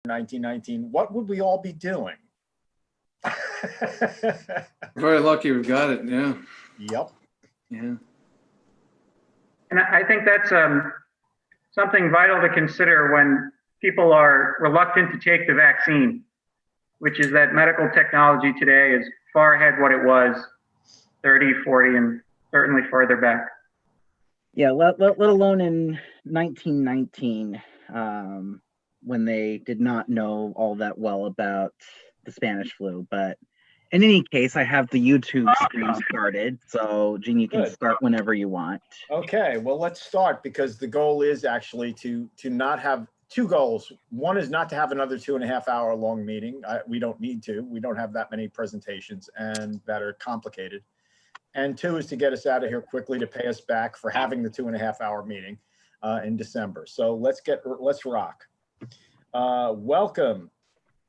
1919, what would we all be doing? Very lucky we've got it, yeah. Yep. Yeah. And I think that's something vital to consider when people are reluctant to take the vaccine, which is that medical technology today is far ahead what it was 30, 40, and certainly further back. Yeah, let alone in 1919, when they did not know all that well about the Spanish flu. But in any case, I have the YouTube stream started. So, Gene, you can start whenever you want. Okay, well, let's start, because the goal is actually to not have two goals. One is not to have another 2.5-hour long meeting. We don't need to. We don't have that many presentations and that are complicated. And two is to get us out of here quickly to pay us back for having the 2.5-hour meeting in December. So let's rock. Welcome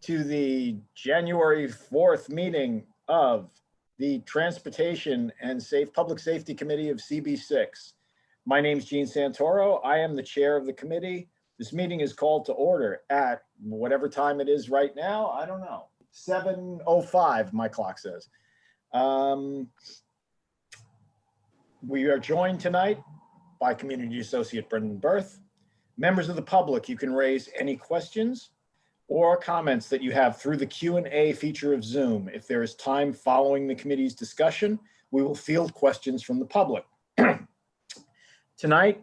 to the January 4th meeting of the Transportation and Public Safety Committee of CB6. My name is Gene Santoro. I am the chair of the committee. This meeting is called to order at whatever time it is right now. I don't know. 7:05, my clock says. We are joined tonight by Community Associate Brendan Berth. Members of the public, you can raise any questions or comments that you have through the Q&A feature of Zoom. If there is time following the committee's discussion, we will field questions from the public. Tonight,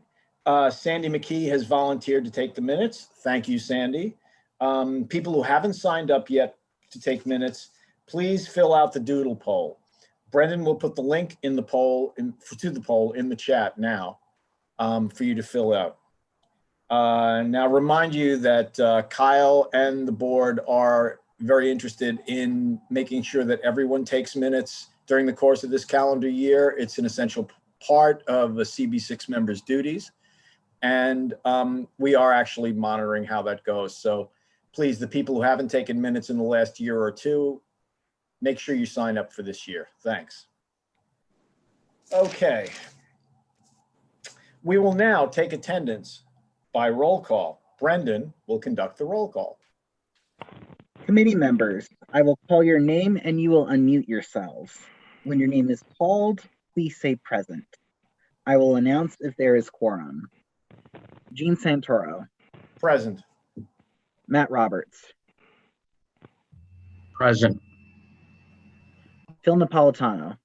Sandy McKee has volunteered to take the minutes. Thank you, Sandy. People who haven't signed up yet to take minutes, please fill out the doodle poll. Brendan will put the link in the poll to the poll in the chat now for you to fill out. Now, remind you that Kyle and the board are very interested in making sure that everyone takes minutes during the course of this calendar year. It's an essential part of a CB6 member's duties. And we are actually monitoring how that goes. So please, the people who haven't taken minutes in the last year or two, make sure you sign up for this year. Thanks. Okay. We will now take attendance by roll call. Brendan will conduct the roll call. Committee members, I will call your name and you will unmute yourselves. When your name is called, please say present. I will announce if there is quorum. Gene Santoro. Present. Matt Roberts. Present. Phil Napolitano.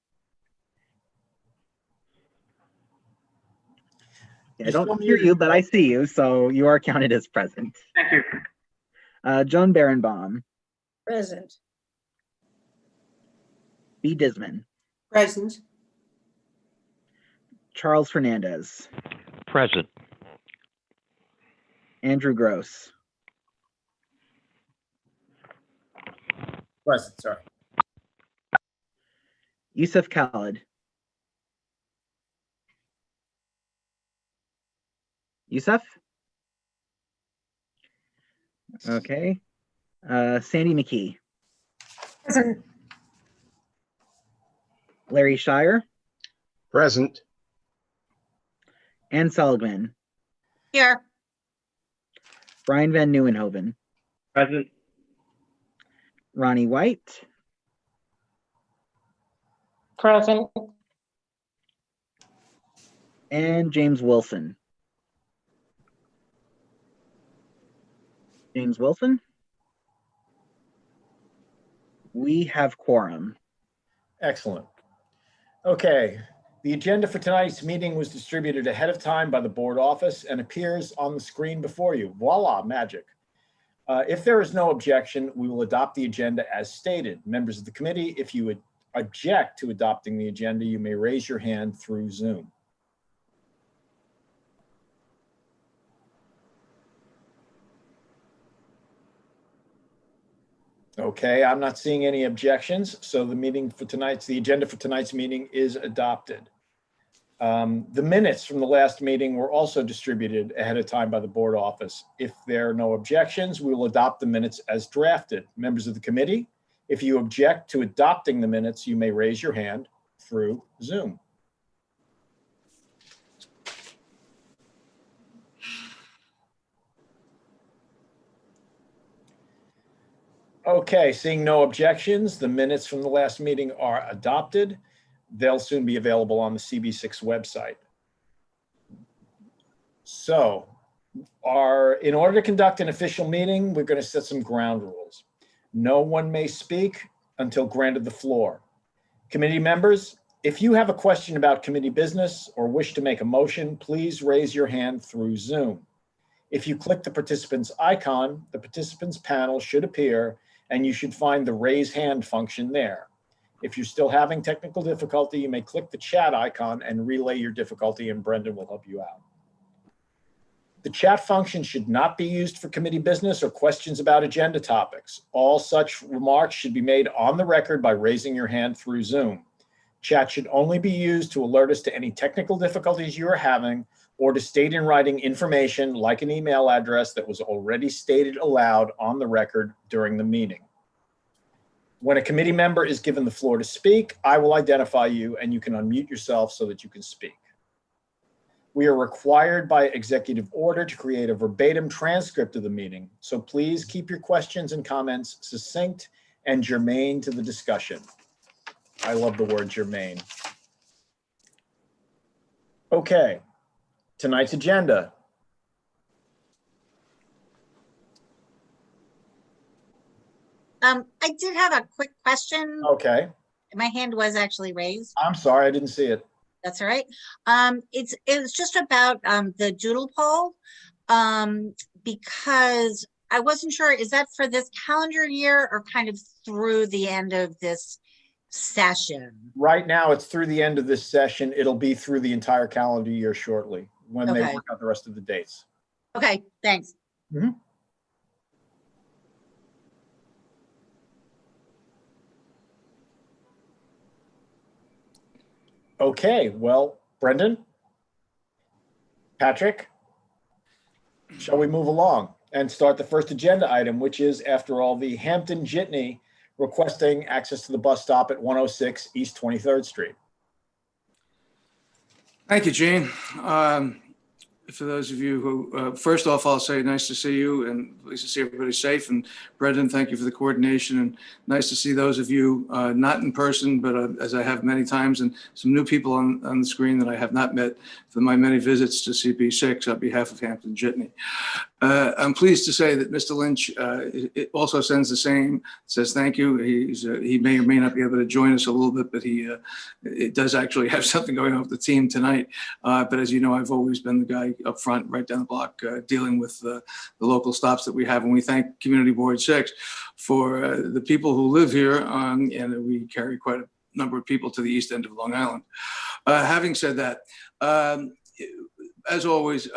I don't hear you, but I see you, so you are counted as present. Thank you. Joan Berenbaum. Present. B. Disman. Present. Charles Fernandez. Present. Andrew Gross. Present, sorry. Yusuf Khalid. Yusuf? Okay. Sandy McKee. Present. Larry Shire. Present. Ann Seligman. Here. Brian Van Nieuwenhoven. Present. Ronnie White. Present. And James Wilson. James Wilson? We have quorum. Excellent. Okay. The agenda for tonight's meeting was distributed ahead of time by the board office and appears on the screen before you. Voila, magic. If there is no objection, we will adopt the agenda as stated. Members of the committee, if you would object to adopting the agenda, you may raise your hand through Zoom. Okay, I'm not seeing any objections, so the agenda for tonight's meeting is adopted. The minutes from the last meeting were also distributed ahead of time by the board office. If there are no objections, we will adopt the minutes as drafted. Members of the committee, if you object to adopting the minutes, you may raise your hand through Zoom. Okay, seeing no objections, the minutes from the last meeting are adopted. They'll soon be available on the CB6 website. So, in order to conduct an official meeting, we're going to set some ground rules. No one may speak until granted the floor. Committee members, if you have a question about committee business or wish to make a motion, please raise your hand through Zoom. If you click the participants icon, the participants panel should appear and you should find the raise hand function there. If you're still having technical difficulty, you may click the chat icon and relay your difficulty and Brendan will help you out. The chat function should not be used for committee business or questions about agenda topics. All such remarks should be made on the record by raising your hand through Zoom. Chat should only be used to alert us to any technical difficulties you are having or to state in writing information like an email address that was already stated aloud on the record during the meeting. When a committee member is given the floor to speak, I will identify you and you can unmute yourself so that you can speak. We are required by executive order to create a verbatim transcript of the meeting, so please keep your questions and comments succinct and germane to the discussion. I love the word germane. Okay, tonight's agenda. I did have a quick question. Okay, My hand was actually raised. I'm sorry, I didn't see it. That's all right. It's just about the doodle poll, because I wasn't sure, is that for this calendar year or kind of through the end of this session? Right now, it's through the end of this session. It'll be through the entire calendar year shortly when they Okay. work out the rest of the dates. Okay, thanks. Okay, well, Brendan, Patrick, shall we move along and start the first agenda item, which is, after all, the Hampton Jitney requesting access to the bus stop at 106 East 23rd Street. Thank you, Gene. For those of you who, first off, I'll say nice to see you and pleased to see everybody safe. And Brendan, thank you for the coordination, and nice to see those of you not in person, but as I have many times, and some new people on the screen that I have not met for my many visits to CB6 on behalf of Hampton Jitney. I'm pleased to say that Mr. Lynch it also sends the same, says thank you. He may or may not be able to join us a little bit, but it does actually have something going on with the team tonight. But as you know, I've always been the guy up front, right down the block, dealing with the local stops that we have. And we thank Community Board 6 for the people who live here, and we carry quite a number of people to the east end of Long Island. Having said that, as always,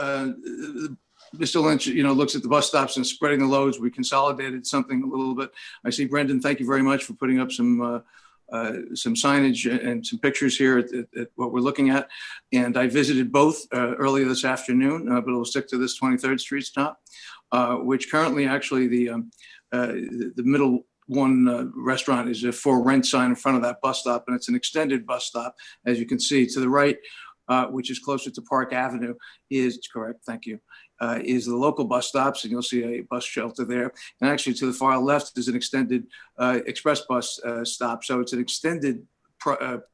Mr. Lynch, looks at the bus stops and spreading the loads. We consolidated something a little bit. I see, Brendan, thank you very much for putting up some signage and some pictures here at what we're looking at. And I visited both earlier this afternoon, but we'll stick to this 23rd Street stop, which currently actually the middle one restaurant is a for rent sign in front of that bus stop, and it's an extended bus stop, as you can see to the right, which is closer to Park Avenue, is correct. Thank you. Is the local bus stops, and you'll see a bus shelter there. And actually to the far left is an extended express bus stop. So it's an extended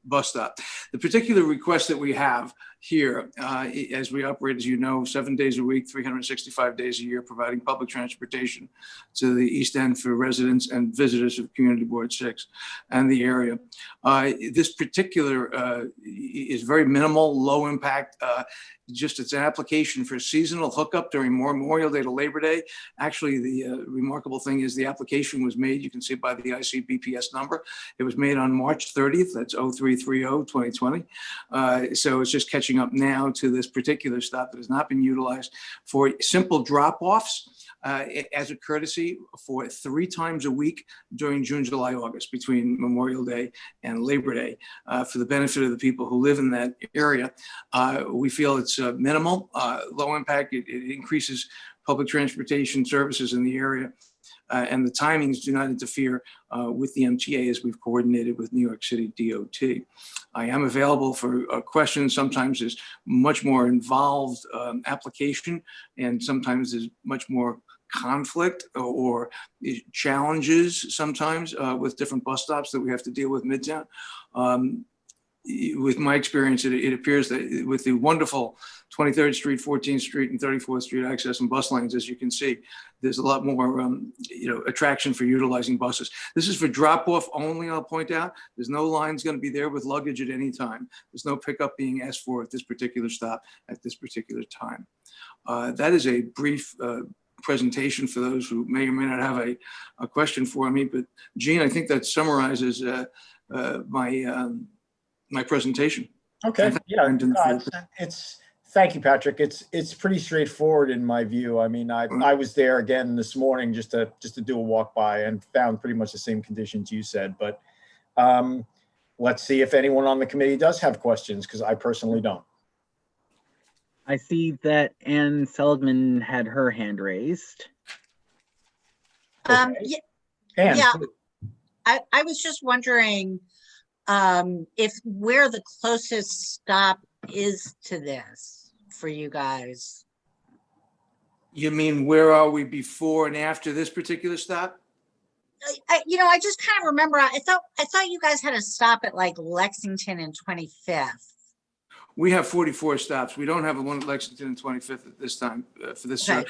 bus stop. The particular request that we have here, as we operate, as you know, 7 days a week, 365 days a year, providing public transportation to the East End for residents and visitors of Community Board 6 and the area. This particular is very minimal, low impact. Just it's an application for seasonal hookup during Memorial Day to Labor Day. Actually, the remarkable thing is the application was made, you can see it by the ICBPS number. It was made on March 30th, that's 03/30/2020. So it's just catching up now to this particular stop that has not been utilized for simple drop-offs as a courtesy for 3 times a week during June, July, August, between Memorial Day and Labor Day, for the benefit of the people who live in that area. We feel it's minimal, low impact. It increases public transportation services in the area. And the timings do not interfere with the MTA, as we've coordinated with New York City DOT. I am available for questions. Sometimes there's much more involved application, and sometimes there's much more conflict or challenges sometimes with different bus stops that we have to deal with Midtown. With my experience, it appears that with the wonderful 23rd Street, 14th Street, and 34th Street access and bus lanes, as you can see, there's a lot more, attraction for utilizing buses. This is for drop-off only, I'll point out. There's no lines going to be there with luggage at any time. There's no pickup being asked for at this particular stop at this particular time. That is a brief presentation for those who may or may not have a question for me. But Gene, I think that summarizes my presentation. Okay, yeah, thank you, Patrick. It's pretty straightforward in my view. I mean, I was there again this morning just to do a walk by and found pretty much the same conditions you said. But let's see if anyone on the committee does have questions, because I personally don't. I see that Ann Seligman had her hand raised. Okay. Ann, Yeah, I was just wondering if where the closest stop is to this for you guys. You mean where are we before and after this particular stop? I just kind of remember. I thought you guys had a stop at like Lexington and 25th. We have 44 stops. We don't have a one at Lexington and 25th at this time for this. Okay.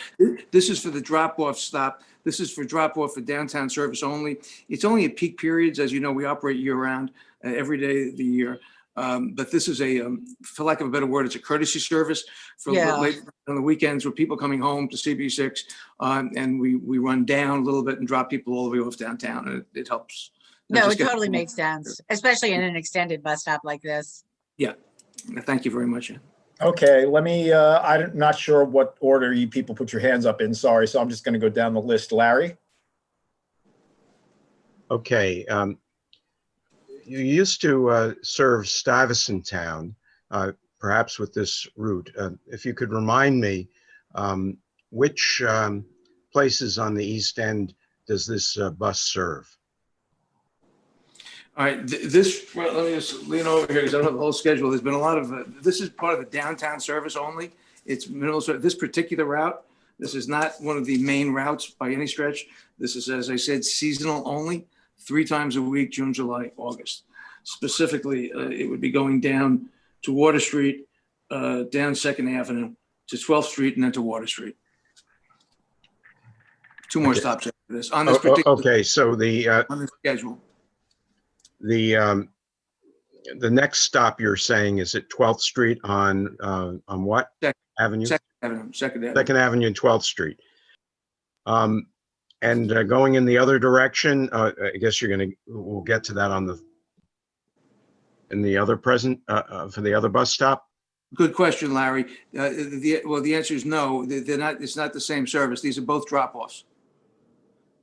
This is for the drop-off stop. This is for drop-off for downtown service only. It's only at peak periods. As you know, we operate year-round, every day of the year. But this is for lack of a better word, it's a courtesy service for late on the weekends with people coming home to CB6. And we run down a little bit and drop people all the way off downtown. And it helps. No, it totally makes sense, especially in an extended bus stop like this. Yeah. Thank you very much. okay, let me, I'm not sure what order you people put your hands up in, sorry, so I'm just going to go down the list. Larry? Okay. You used to serve Stuyvesant Town, perhaps with this route. If you could remind me, which places on the East End does this bus serve? All right, let me just lean over here because I don't have the whole schedule. There's been a lot of, this is part of the downtown service only. It's minimal, this particular route, this is not one of the main routes by any stretch. This is, as I said, seasonal only, 3 times a week, June, July, August. Specifically, it would be going down to Water Street, down 2nd Avenue, to 12th Street, and then to Water Street. 2 more stops after this on this particular okay, so on the schedule. The next stop you're saying is at 12th Street on what avenue? 2nd Avenue. 2nd Avenue and 12th Street. And going in the other direction, I guess we'll get to that in the other for the other bus stop. Good question, Larry. The answer is no. They're not. It's not the same service. These are both drop-offs.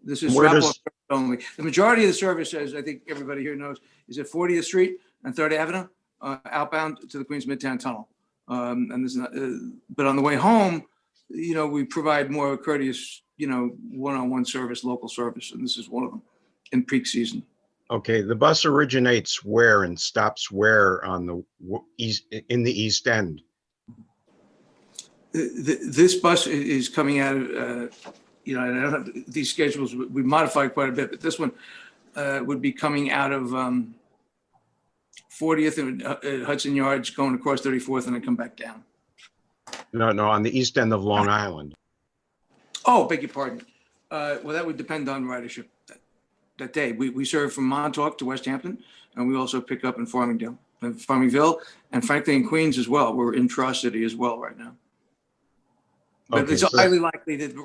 This is drop-off only. The majority of the service, as I think everybody here knows, is at 40th Street and 3rd Avenue, outbound to the Queens Midtown Tunnel. And this is not, but on the way home, we provide more courteous, one-on-one service, local service, and this is one of them in peak season. Okay, the bus originates where and stops where on the in the East End? This bus is coming out of, I don't have these schedules. We modified quite a bit, but this one would be coming out of 40th and Hudson Yards, going across 34th, and then come back down. No, on the East End of Long Island. Oh, beg your pardon. Well, that would depend on ridership that day. We serve from Montauk to West Hampton, and we also pick up in Farmingville, and frankly in Queens as well. We're in Tri-City as well right now. But Okay, it's highly likely that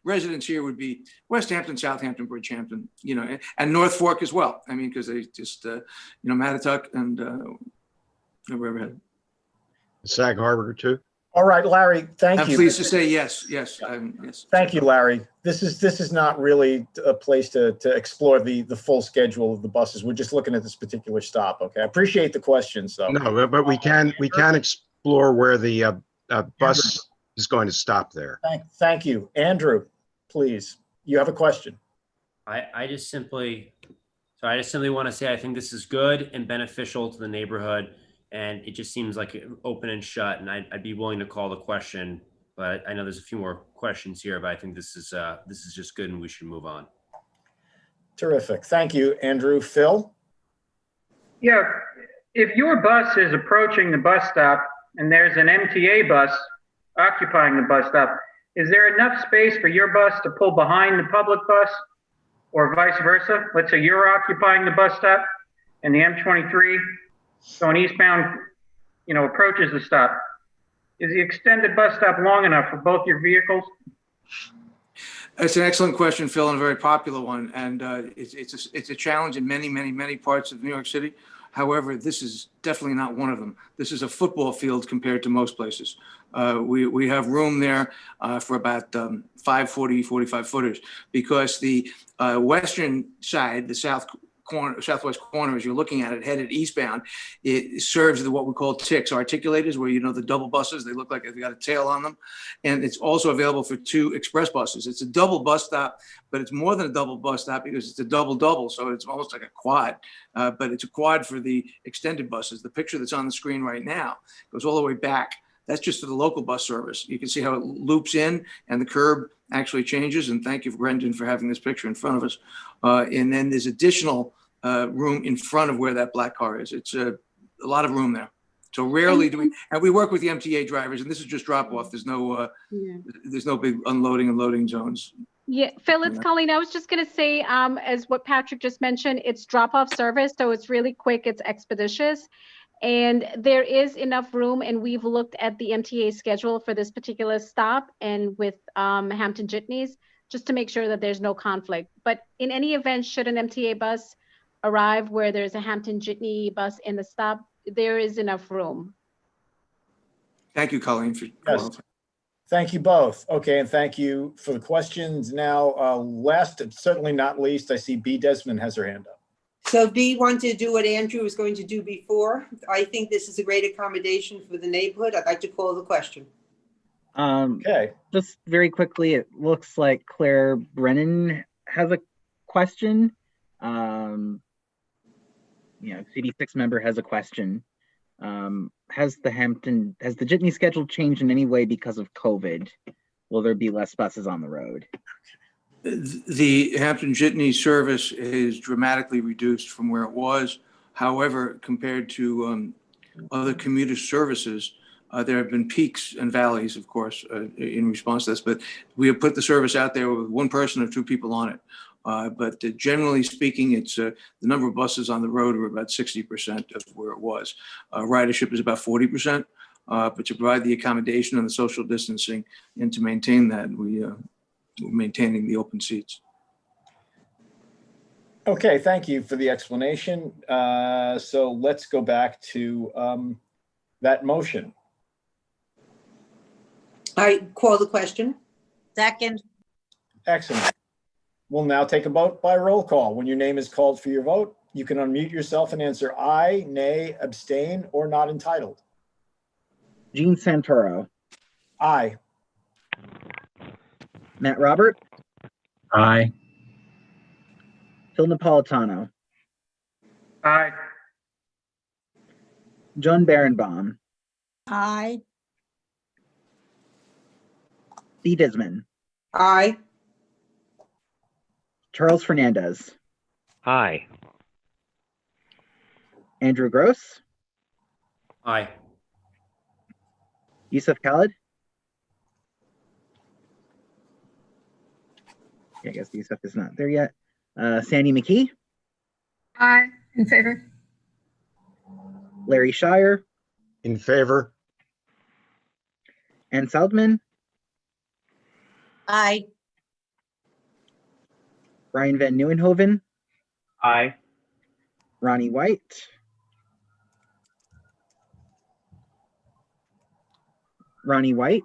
residents here would be West Hampton, Southampton, Bridgehampton, and North Fork as well. I mean, because they just, Mattituck and Riverhead. Sag Harbor too? All right, Larry, thank you. I'm pleased to say yes. Yes. Thank you, Larry. This is not really a place to explore the full schedule of the buses. We're just looking at this particular stop. Okay, I appreciate the questions though. No, but we can explore where the bus is going to stop there. Thank you. Andrew, please. You have a question. I just simply want to say I think this is good and beneficial to the neighborhood, and it just seems like open and shut, and I'd be willing to call the question But I know there's a few more questions here, but I think this is just good and we should move on. Terrific. Thank you, Andrew. Phil? Yeah, if your bus is approaching the bus stop and there's an MTA bus occupying the bus stop, is there enough space for your bus to pull behind the public bus or vice versa? Let's say you're occupying the bus stop and the M23 going eastbound, approaches the stop. Is the extended bus stop long enough for both your vehicles? It's an excellent question, Phil, and a very popular one. And it's a challenge in many parts of New York City. However, this is definitely not one of them. This is a football field compared to most places. We have room there for about 45 footers, because the western side, the southwest corner, as you're looking at it, headed eastbound, it serves what we call TICs, articulators, where the double buses, they look like they've got a tail on them. And it's also available for 2 express buses. It's a double bus stop, but it's more than a double bus stop because it's a double, so it's almost like a quad. But it's a quad for the extended buses. The picture that's on the screen right now goes all the way back. That's just for the local bus service. You can see how it loops in and the curb actually changes. And thank you, Brendan, for having this picture in front of us. And then there's additional room in front of where that black car is. It's a lot of room there. So rarely do we, and we work with the MTA drivers, and this is just drop off. There's no big unloading and loading zones. Yeah, Phil, it's Colleen. I was just going to say, as what Patrick just mentioned, it's drop-off service, so it's really quick, it's expeditious, and there is enough room, and we've looked at the MTA schedule for this particular stop and with Hampton Jitneys, just to make sure that there's no conflict. But in any event, should an MTA bus arrive where there's a Hampton Jitney bus in the stop, there is enough room. Thank you, Colleen. Yes. Thank you both. Okay, and thank you for the questions. Now, last, certainly not least, I see B. Desmond has her hand up. So B wanted to do what Andrew was going to do before. I think this is a great accommodation for the neighborhood. I'd like to call the question. Okay. Just very quickly, it looks like Claire Brennan has a question. CD6 member has a question. Has the Jitney schedule changed in any way because of COVID? Will there be less buses on the road? The Hampton Jitney service is dramatically reduced from where it was. However, compared to other commuter services, there have been peaks and valleys, of course, in response to this, but we have put the service out there with 1 person or 2 people on it. But generally speaking, it's the number of buses on the road are about 60% of where it was. Ridership is about 40%, but to provide the accommodation and the social distancing and to maintain that, we're maintaining the open seats. Okay, thank you for the explanation. So let's go back to that motion. I call the question. Second, Excellent. We'll now take a vote by roll call. When your name is called for your vote, you can unmute yourself and answer aye, nay, abstain, or not entitled. Gene Santoro. Aye. Matt Robert. Aye. Phil Napolitano. Aye. Joan Berenbaum. aye. B. Desmond. Aye. Charles Fernandez. Aye. Andrew Gross. Aye. Yusuf Khalid. I guess Yusuf is not there yet. Sandy McKee. Aye. In favor. Larry Shire. In favor? Ann Seldman. Aye. Brian Van Nieuwenhoven. Aye. Ronnie White. Ronnie White.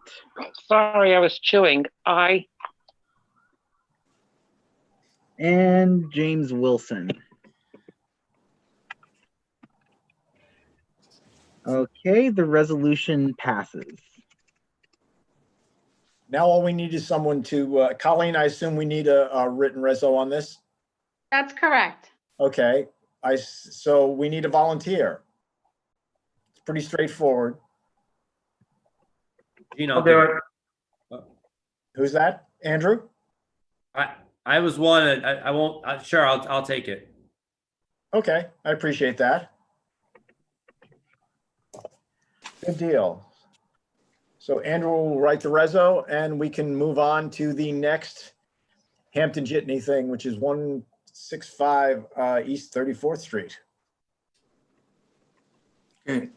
Sorry, I was chewing. Aye. And James Wilson. Okay, the resolution passes. Now all we need is someone to, Colleen, I assume we need a written reso on this? That's correct. Okay, so we need a volunteer. It's pretty straightforward. Gene, I'll do it. Who's that? Andrew? I was one. I won't. Sure, I'll take it. Okay, I appreciate that. Good deal. So Andrew will write the reso, and we can move on to the next Hampton Jitney thing, which is 165 East 34th Street. Okay.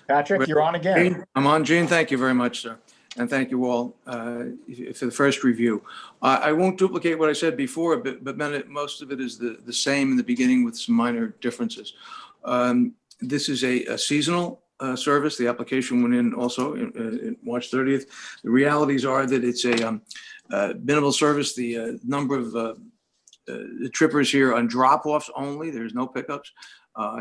Patrick, you're on again. Gene, I'm on, Gene. Thank you very much, sir. And thank you all for the first review. I won't duplicate what I said before, but most of it is the same in the beginning with some minor differences. This is a seasonal service. The application went in also in March 30th. The realities are that it's a minimal service. The number of the trippers here on drop-offs only, there's no pickups,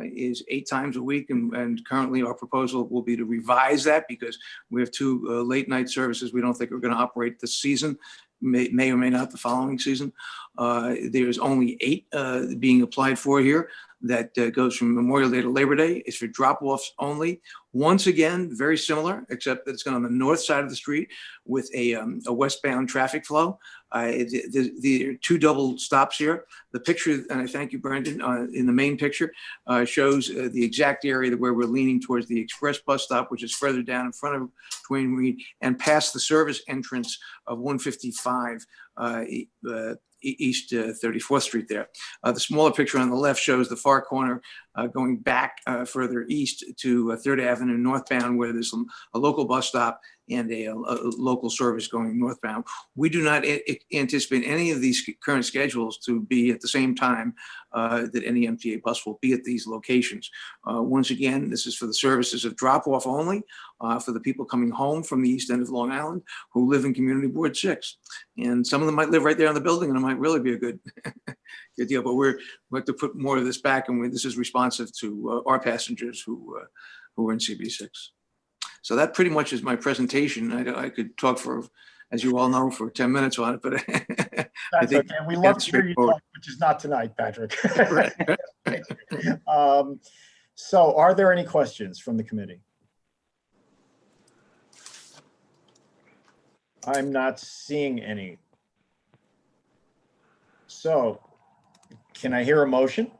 is 8 times a week. And currently our proposal will be to revise that because we have 2 late night services we don't think are going to operate this season, may or may not the following season. There's only 8 being applied for here. That goes from Memorial Day to Labor Day. It's for drop-offs only. Once again, very similar, except that it's going on the north side of the street with a westbound traffic flow. There are 2 double stops here. The picture, and I thank you, Brendan, in the main picture, shows the exact area where we're leaning towards the express bus stop, which is further down in front of Duane Reade and past the service entrance of 155 East 34th Street there. The smaller picture on the left shows the far corner going back further east to 3rd Avenue northbound, where there's a local bus stop and a local service going northbound. We do not anticipate any of these current schedules to be at the same time that any MTA bus will be at these locations. Once again, this is for the services of drop-off only, for the people coming home from the east end of Long Island who live in Community Board 6. And some of them might live right there in the building, and it might really be a good, good deal. But we have to put more of this back, and this is responsive to our passengers who are in CB6. So that pretty much is my presentation. I could talk for, as you all know, for 10 minutes on it, but I That's think okay. We love to hear you talk, which is not tonight, Patrick. So are there any questions from the committee? I'm not seeing any. So can I hear a motion?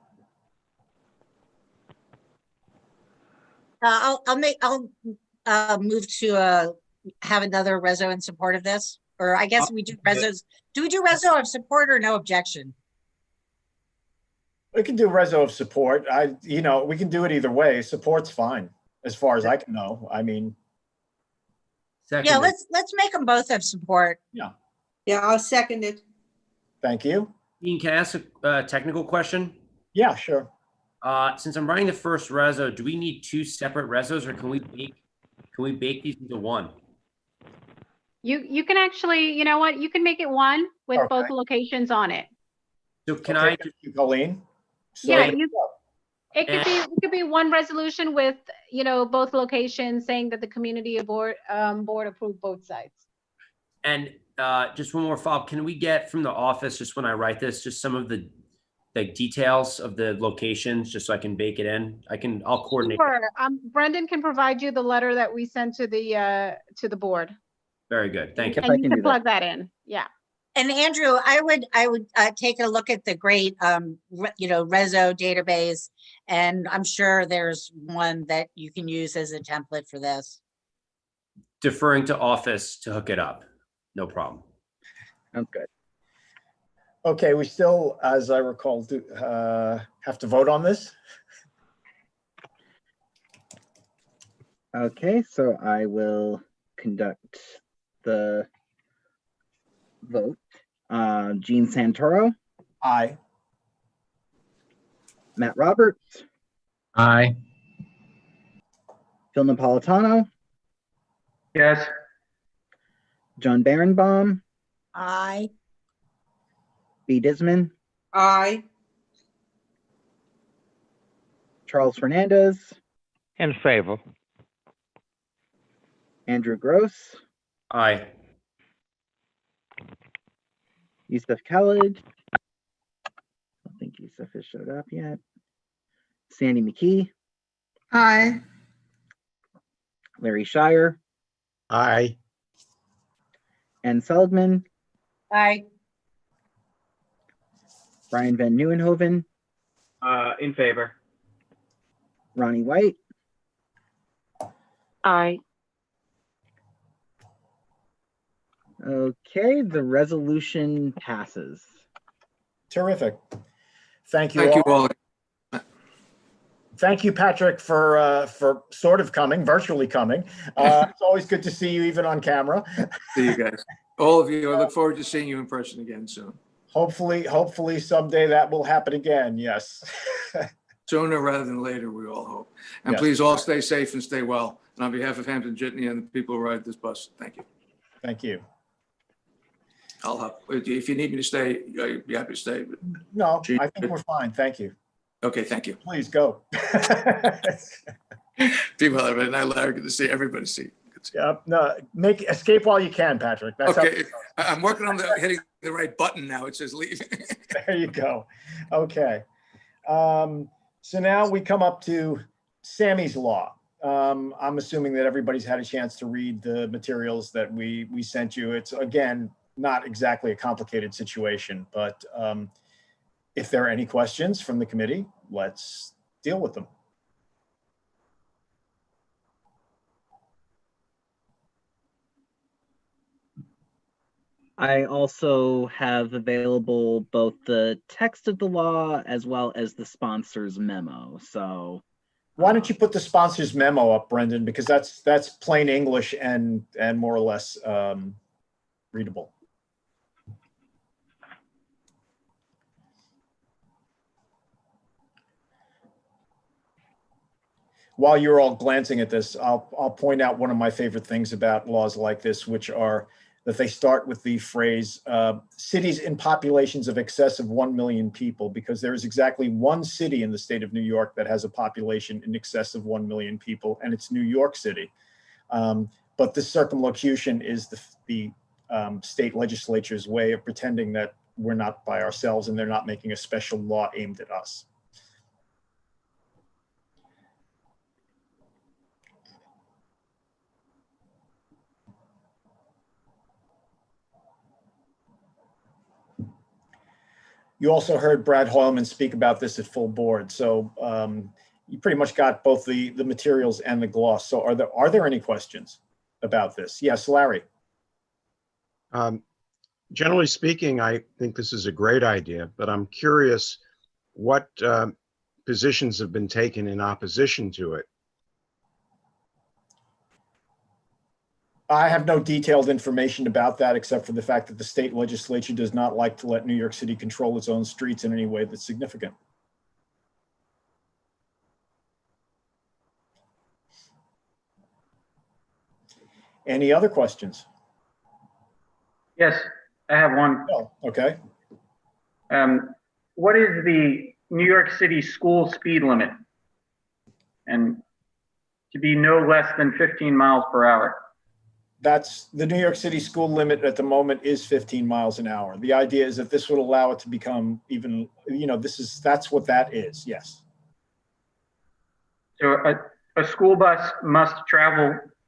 I'll move to have another reso in support of this, or I guess we do resos. Do we do reso of support or no objection? We can do reso of support. We can do it either way. Support's fine, as far as I can know. I mean, yeah, let's make them both of support. Yeah, I'll second it. Thank you. Dean, can I ask a technical question? Yeah, sure. Since I'm writing the first reso, do we need 2 separate resos, or can we bake these into one? You can actually, you know what, you can make it one with both locations on it. So can I? Thank you, Colleen. So Yeah, it could be one resolution with, both locations saying that the community board approved both sites. And just one more follow-up. Can we get from the office, just when I write this, just some of the details of the locations, just so I can bake it in? I'll coordinate. Sure. Brendan can provide you the letter that we sent to the board. Very good. Thank you. And you can plug that in. Yeah. And Andrew, I would take a look at the great, reso database, and I'm sure there's one that you can use as a template for this. Deferring to office to hook it up. No problem. Sounds good. Okay, we still, as I recall, have to vote on this. Okay, so I will conduct the vote. Gene Santoro. Aye. Matt Roberts. Aye. Phil Napolitano. Yes. John Berenbaum. Aye. B. Disman. Aye. Charles Fernandez. In favor. Andrew Gross. Aye. Yusuf Khalid. I don't think Yusuf has showed up yet. Sandy McKee. Aye. Larry Shire. Aye. Ann Seligman. Aye. Brian Van Nieuwenhoven, In favor. Ronnie White, Aye. okay, the resolution passes. Terrific. Thank you Thank you all. all. Thank you, Patrick, for sort of coming, virtually coming. It's always good to see you, even on camera. See you guys. All of you. I look forward to seeing you in person again soon. Hopefully someday that will happen again. Yes. Sooner rather than later, we all hope. And Yes. please all stay safe and stay well. And on behalf of Hampton Jitney and the people who ride this bus, thank you. Thank you. I'll help. If you need me to stay, I'd be happy to stay. But No, I think we're fine. Thank you. okay, thank you. Please go. Be well, everybody. And I, Larry, good to see everybody. See. Good to see. No, escape while you can, Patrick. That's Okay, I'm working on hitting the right button now. It says leave. There you go. Okay. So now we come up to Sammy's Law. I'm assuming that everybody's had a chance to read the materials that we sent you. It's, again, not exactly a complicated situation, but if there are any questions from the committee, let's deal with them. I also have available both the text of the law as well as the sponsor's memo. So why don't you put the sponsor's memo up, Brendan, because that's plain English and more or less readable. While you're all glancing at this, I'll point out one of my favorite things about laws like this, which are that they start with the phrase cities in populations of excess of 1 million people, because there is exactly one city in the state of New York that has a population in excess of 1 million people, and it's New York City. But this circumlocution is the state legislature's way of pretending that we're not by ourselves and they're not making a special law aimed at us. You also heard Brad Hoylman speak about this at full board. So you pretty much got both the materials and the gloss. So are there any questions about this? Yes, Larry. Generally speaking, I think this is a great idea, but I'm curious what positions have been taken in opposition to it. I have no detailed information about that, except for the fact that the state legislature does not like to let New York City control its own streets in any way that's significant. Any other questions? Yes, I have one. Oh, okay. What is the New York City school speed limit? And to be no less than 15 miles per hour. That's the New York City school limit at the moment is 15 miles an hour. The idea is that this would allow it to become even, that's what that is. Yes. So a school bus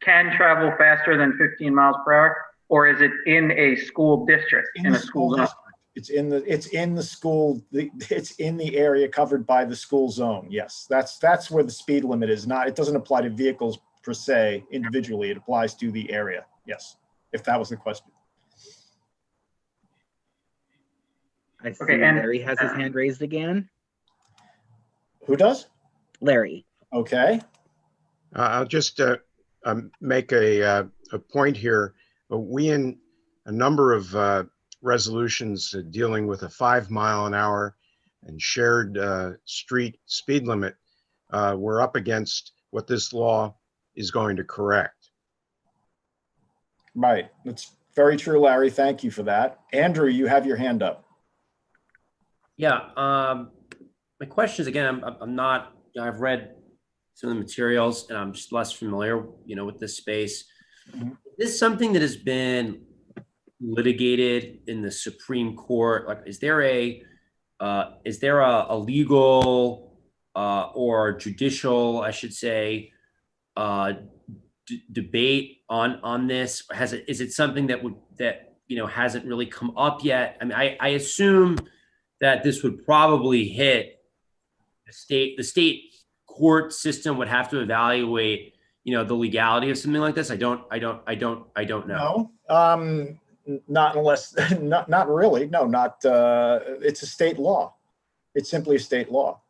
can travel faster than 15 miles per hour, or is it in a school district, in a school zone? It's in the school. It's in the area covered by the school zone. Yes, that's where the speed limit is. It doesn't apply to vehicles per se individually. It applies to the area. Yes, if that was the question. I see Okay, and Larry has his hand raised again. Who does? Larry. Okay. I'll just make a point here. We in a number of resolutions dealing with a 5 mile an hour and shared street speed limit, we're up against what this law is going to correct. Right. That's very true, Larry. Thank you for that. Andrew, you have your hand up. Yeah. My question is, again, I've read some of the materials and I'm just less familiar, with this space. Mm-hmm. Is this something that has been litigated in the Supreme Court? Like, is there a legal or judicial, I should say, debate on this? Is it something that hasn't really come up yet. I mean, I assume that this would probably hit the state court system would have to evaluate, the legality of something like this. I don't know. No, not unless, not really. No, it's a state law. It's simply a state law,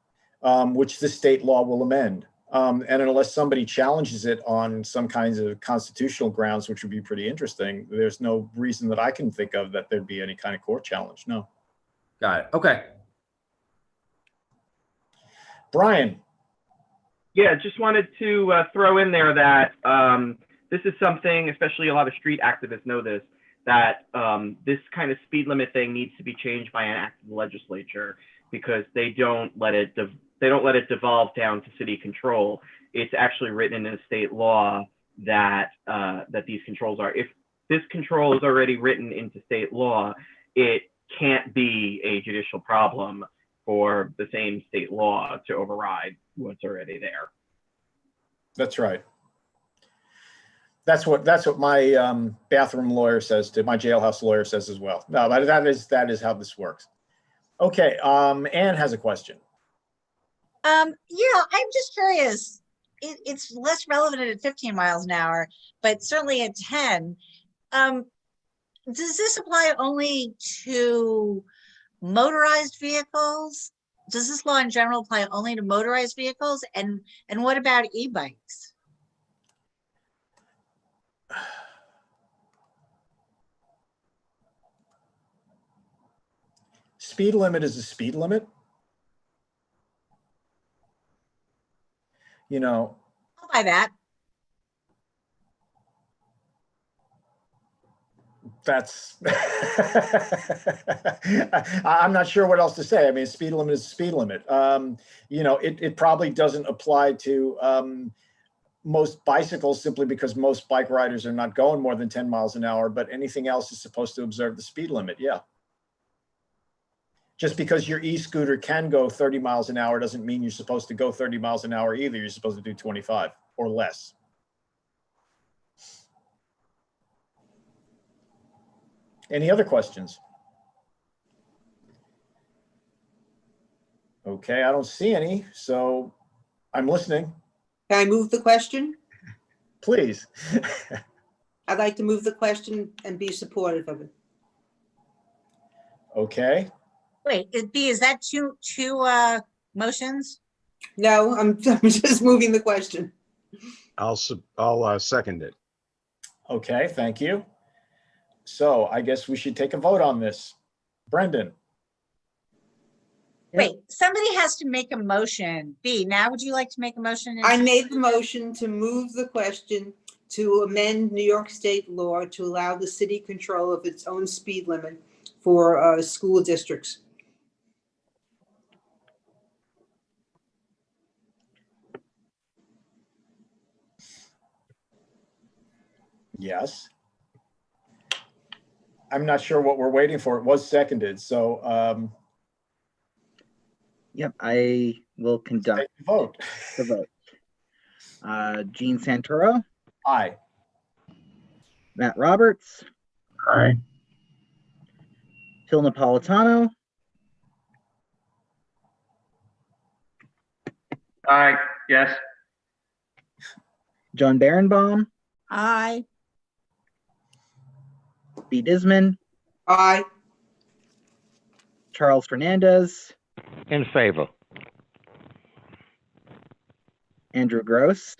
which the state law will amend. And unless somebody challenges it on some kinds of constitutional grounds, which would be pretty interesting, there's no reason that I can think of that there'd be any kind of court challenge. No. Got it. Okay. Brian. Yeah, just wanted to throw in there that this is something, especially a lot of street activists know this, that this kind of speed limit thing needs to be changed by an act of the legislature, because they don't let it devolve down to city control. It's actually written in a state law that that these controls are. If this control is already written into state law, it can't be a judicial problem for the same state law to override what's already there. That's right. That's what my bathroom lawyer says my jailhouse lawyer says as well. No, but that is how this works. Okay, Anne has a question. I'm just curious. It's less relevant at 15 miles an hour, but certainly at 10. Does this apply only to motorized vehicles? Does this law in general apply only to motorized vehicles? And what about e-bikes? Speed limit is a speed limit. I'll buy that. That's I'm not sure what else to say. I mean, speed limit is speed limit. It probably doesn't apply to most bicycles, simply because most bike riders are not going more than 10 miles an hour, but anything else is supposed to observe the speed limit. Yeah. Just because your e-scooter can go 30 miles an hour doesn't mean you're supposed to go 30 miles an hour either. You're supposed to do 25 or less. Any other questions? Okay, I don't see any, so I'm listening. Can I move the question? Please. I'd like to move the question and be supportive of it. Okay. Wait, is that two motions? No, I'm just moving the question. I'll second it. Okay, thank you. So I guess we should take a vote on this. Brendan. Wait, somebody has to make a motion. B, now would you like to make a motion? I made the motion to move the question to amend New York state law to allow the city control of its own speed limit for school districts. Yes. I'm not sure what we're waiting for. It was seconded, so Yep, I will conduct the vote. the vote. Gene Santoro, Aye. Matt Roberts, Aye. Phil Napolitano, Aye, yes. John Berenbaum, Aye. B. Disman, Aye. Charles Fernandez, In favor. Andrew Gross,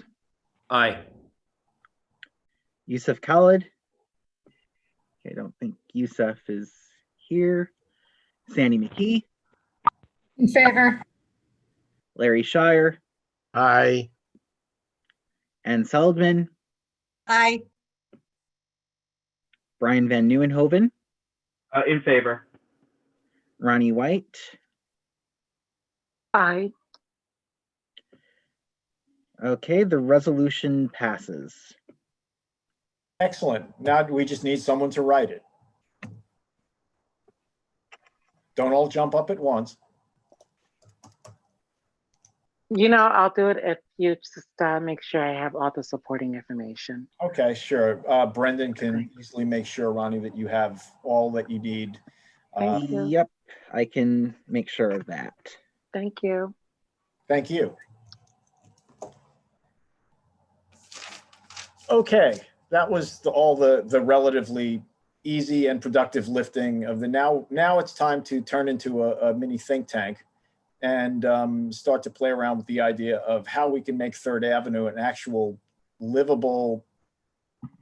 Aye. Yusuf Khalid. Okay, I don't think Yusuf is here. Sandy McKee, In favor. Larry Shire, Aye. Ann Seligman, Aye. Brian Van Nieuwenhoven, In favor. Ronnie White, Aye. Okay, the resolution passes. Excellent. Now we just need someone to write it. Don't all jump up at once. I'll do it if you just make sure I have all the supporting information. Okay, sure. Brendan can easily make sure, Ronnie, that you have all that you need. Thank you. Yep, I can make sure of that. Thank you. Thank you. Okay, that was all the relatively easy and productive lifting of the now it's time to turn into a mini think tank and start to play around with the idea of how we can make Third Avenue an actual livable,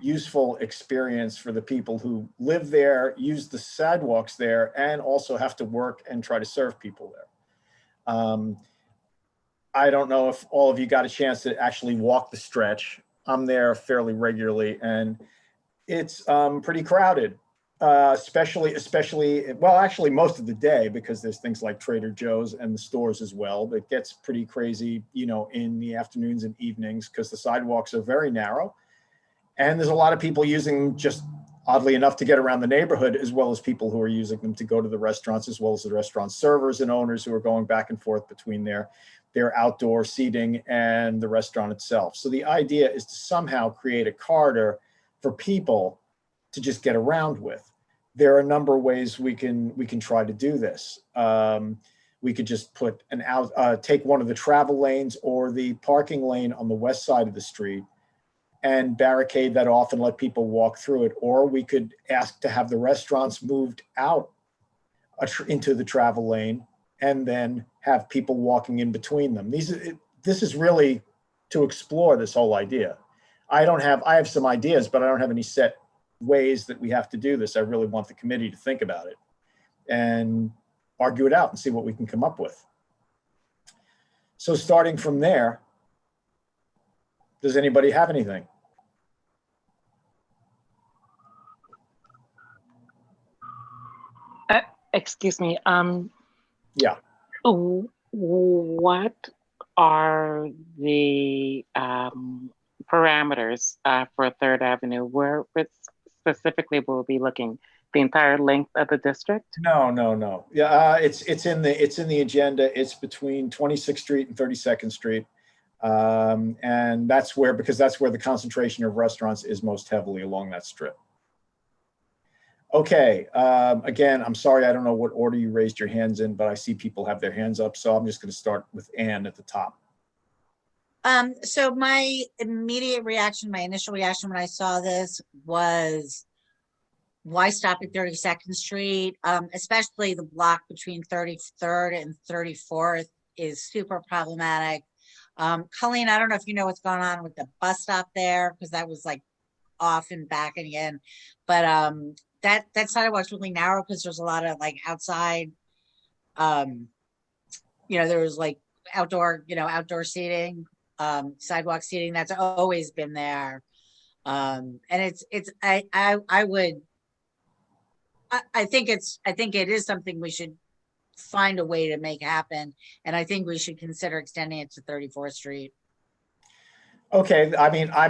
useful experience for the people who live there, use the sidewalks there, and also have to work and try to serve people there. I don't know if all of you got a chance to actually walk the stretch. I'm there fairly regularly, and it's pretty crowded, especially, well, actually most of the day, because there's things like Trader Joe's and the stores as well. It gets pretty crazy, in the afternoons and evenings, because the sidewalks are very narrow. And there's a lot of people using them just oddly enough to get around the neighborhood, as well as people who are using them to go to the restaurants, as well as the restaurant servers and owners who are going back and forth between their outdoor seating and the restaurant itself. So the idea is to somehow create a corridor for people to just get around with. There are a number of ways we can try to do this. We could just put take one of the travel lanes or the parking lane on the west side of the street and barricade that off and let people walk through it. Or we could ask to have the restaurants moved out into the travel lane and then have people walking in between them. This is really to explore this whole idea. I have some ideas, but I don't have any set ways that we have to do this. I really want the committee to think about it and argue it out and see what we can come up with. So starting from there, does anybody have anything? Excuse me. Yeah. What are the parameters for Third Avenue? Where specifically will we be looking? The entire length of the district? No. Yeah, it's in the agenda. It's between 26th Street and 32nd Street. And that's where the concentration of restaurants is most heavily along that strip. Okay, again, I'm sorry, I don't know what order you raised your hands in, but I see people have their hands up, so I'm just going to start with Ann at the top. So my initial reaction when I saw this was, why stop at 32nd Street? Especially the block between 33rd and 34th is super problematic. Colleen, I don't know if you know what's going on with the bus stop there, because that was like off and back again. But that sidewalk's really narrow because there's a lot of like outside, there was like outdoor seating, sidewalk seating that's always been there. And I think it is something we should find a way to make happen. And I think we should consider extending it to 34th Street. Okay, I mean, I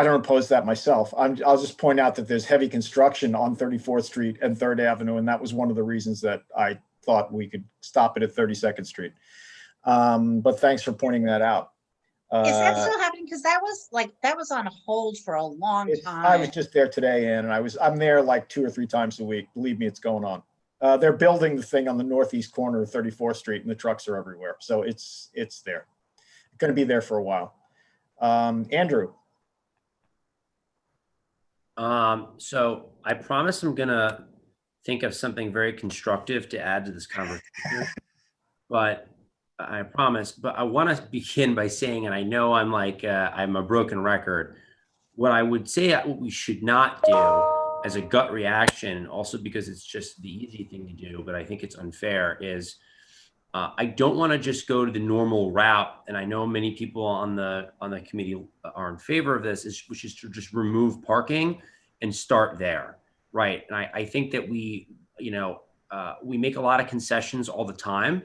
don't oppose that myself. I'll just point out that there's heavy construction on 34th Street and 3rd Avenue, and that was one of the reasons that I thought we could stop it at 32nd Street. But thanks for pointing that out. Is that still happening? Because that was on hold for a long time. I was just there today, Ann, and I'm there like 2 or 3 times a week. Believe me, it's going on. They're building the thing on the northeast corner of 34th Street, and the trucks are everywhere. So it's there. It's going to be there for a while. Andrew. So I promise I'm gonna think of something very constructive to add to this conversation, but I promise. But I want to begin by saying, and I know I'm I'm a broken record. What I would say, what we should not do as a gut reaction, also because it's just the easy thing to do, but I think it's unfair, is I don't want to just go to the normal route. And I know many people on the committee are in favor of this, which is to just remove parking and start there, right? And I think that we make a lot of concessions all the time,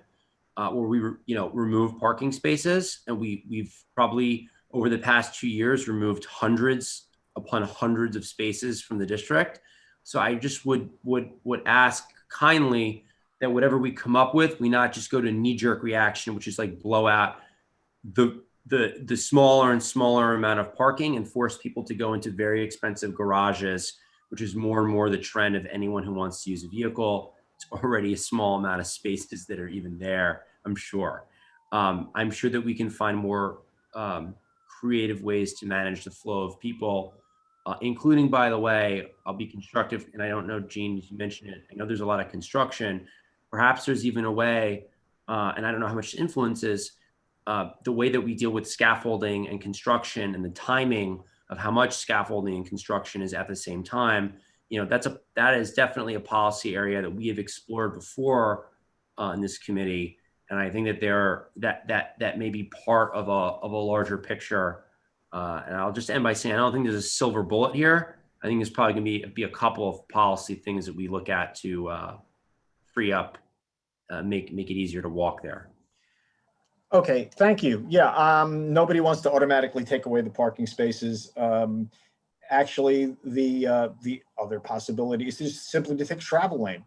where we remove parking spaces, and we've probably over the past 2 years removed hundreds upon hundreds of spaces from the district. So I just would ask kindly that whatever we come up with, we not just go to knee-jerk reaction, which is like blow out the smaller and smaller amount of parking and force people to go into very expensive garages, which is more and more the trend of anyone who wants to use a vehicle. It's already a small amount of spaces that are even there, I'm sure. I'm sure that we can find more creative ways to manage the flow of people, including, by the way, I'll be constructive, and I don't know, Gene, you mentioned it. I know there's a lot of construction. Perhaps there's even a way, and I don't know how much influence is, the way that we deal with scaffolding and construction and the timing of how much scaffolding and construction is at the same time. That is definitely a policy area that we have explored before in this committee. And I think that that may be part of a larger picture. And I'll just end by saying, I don't think there's a silver bullet here. I think there's probably going to be a couple of policy things that we look at to free up, make it easier to walk there. Okay, thank you. Yeah, nobody wants to automatically take away the parking spaces. Actually, the other possibility is just simply to take a travel lane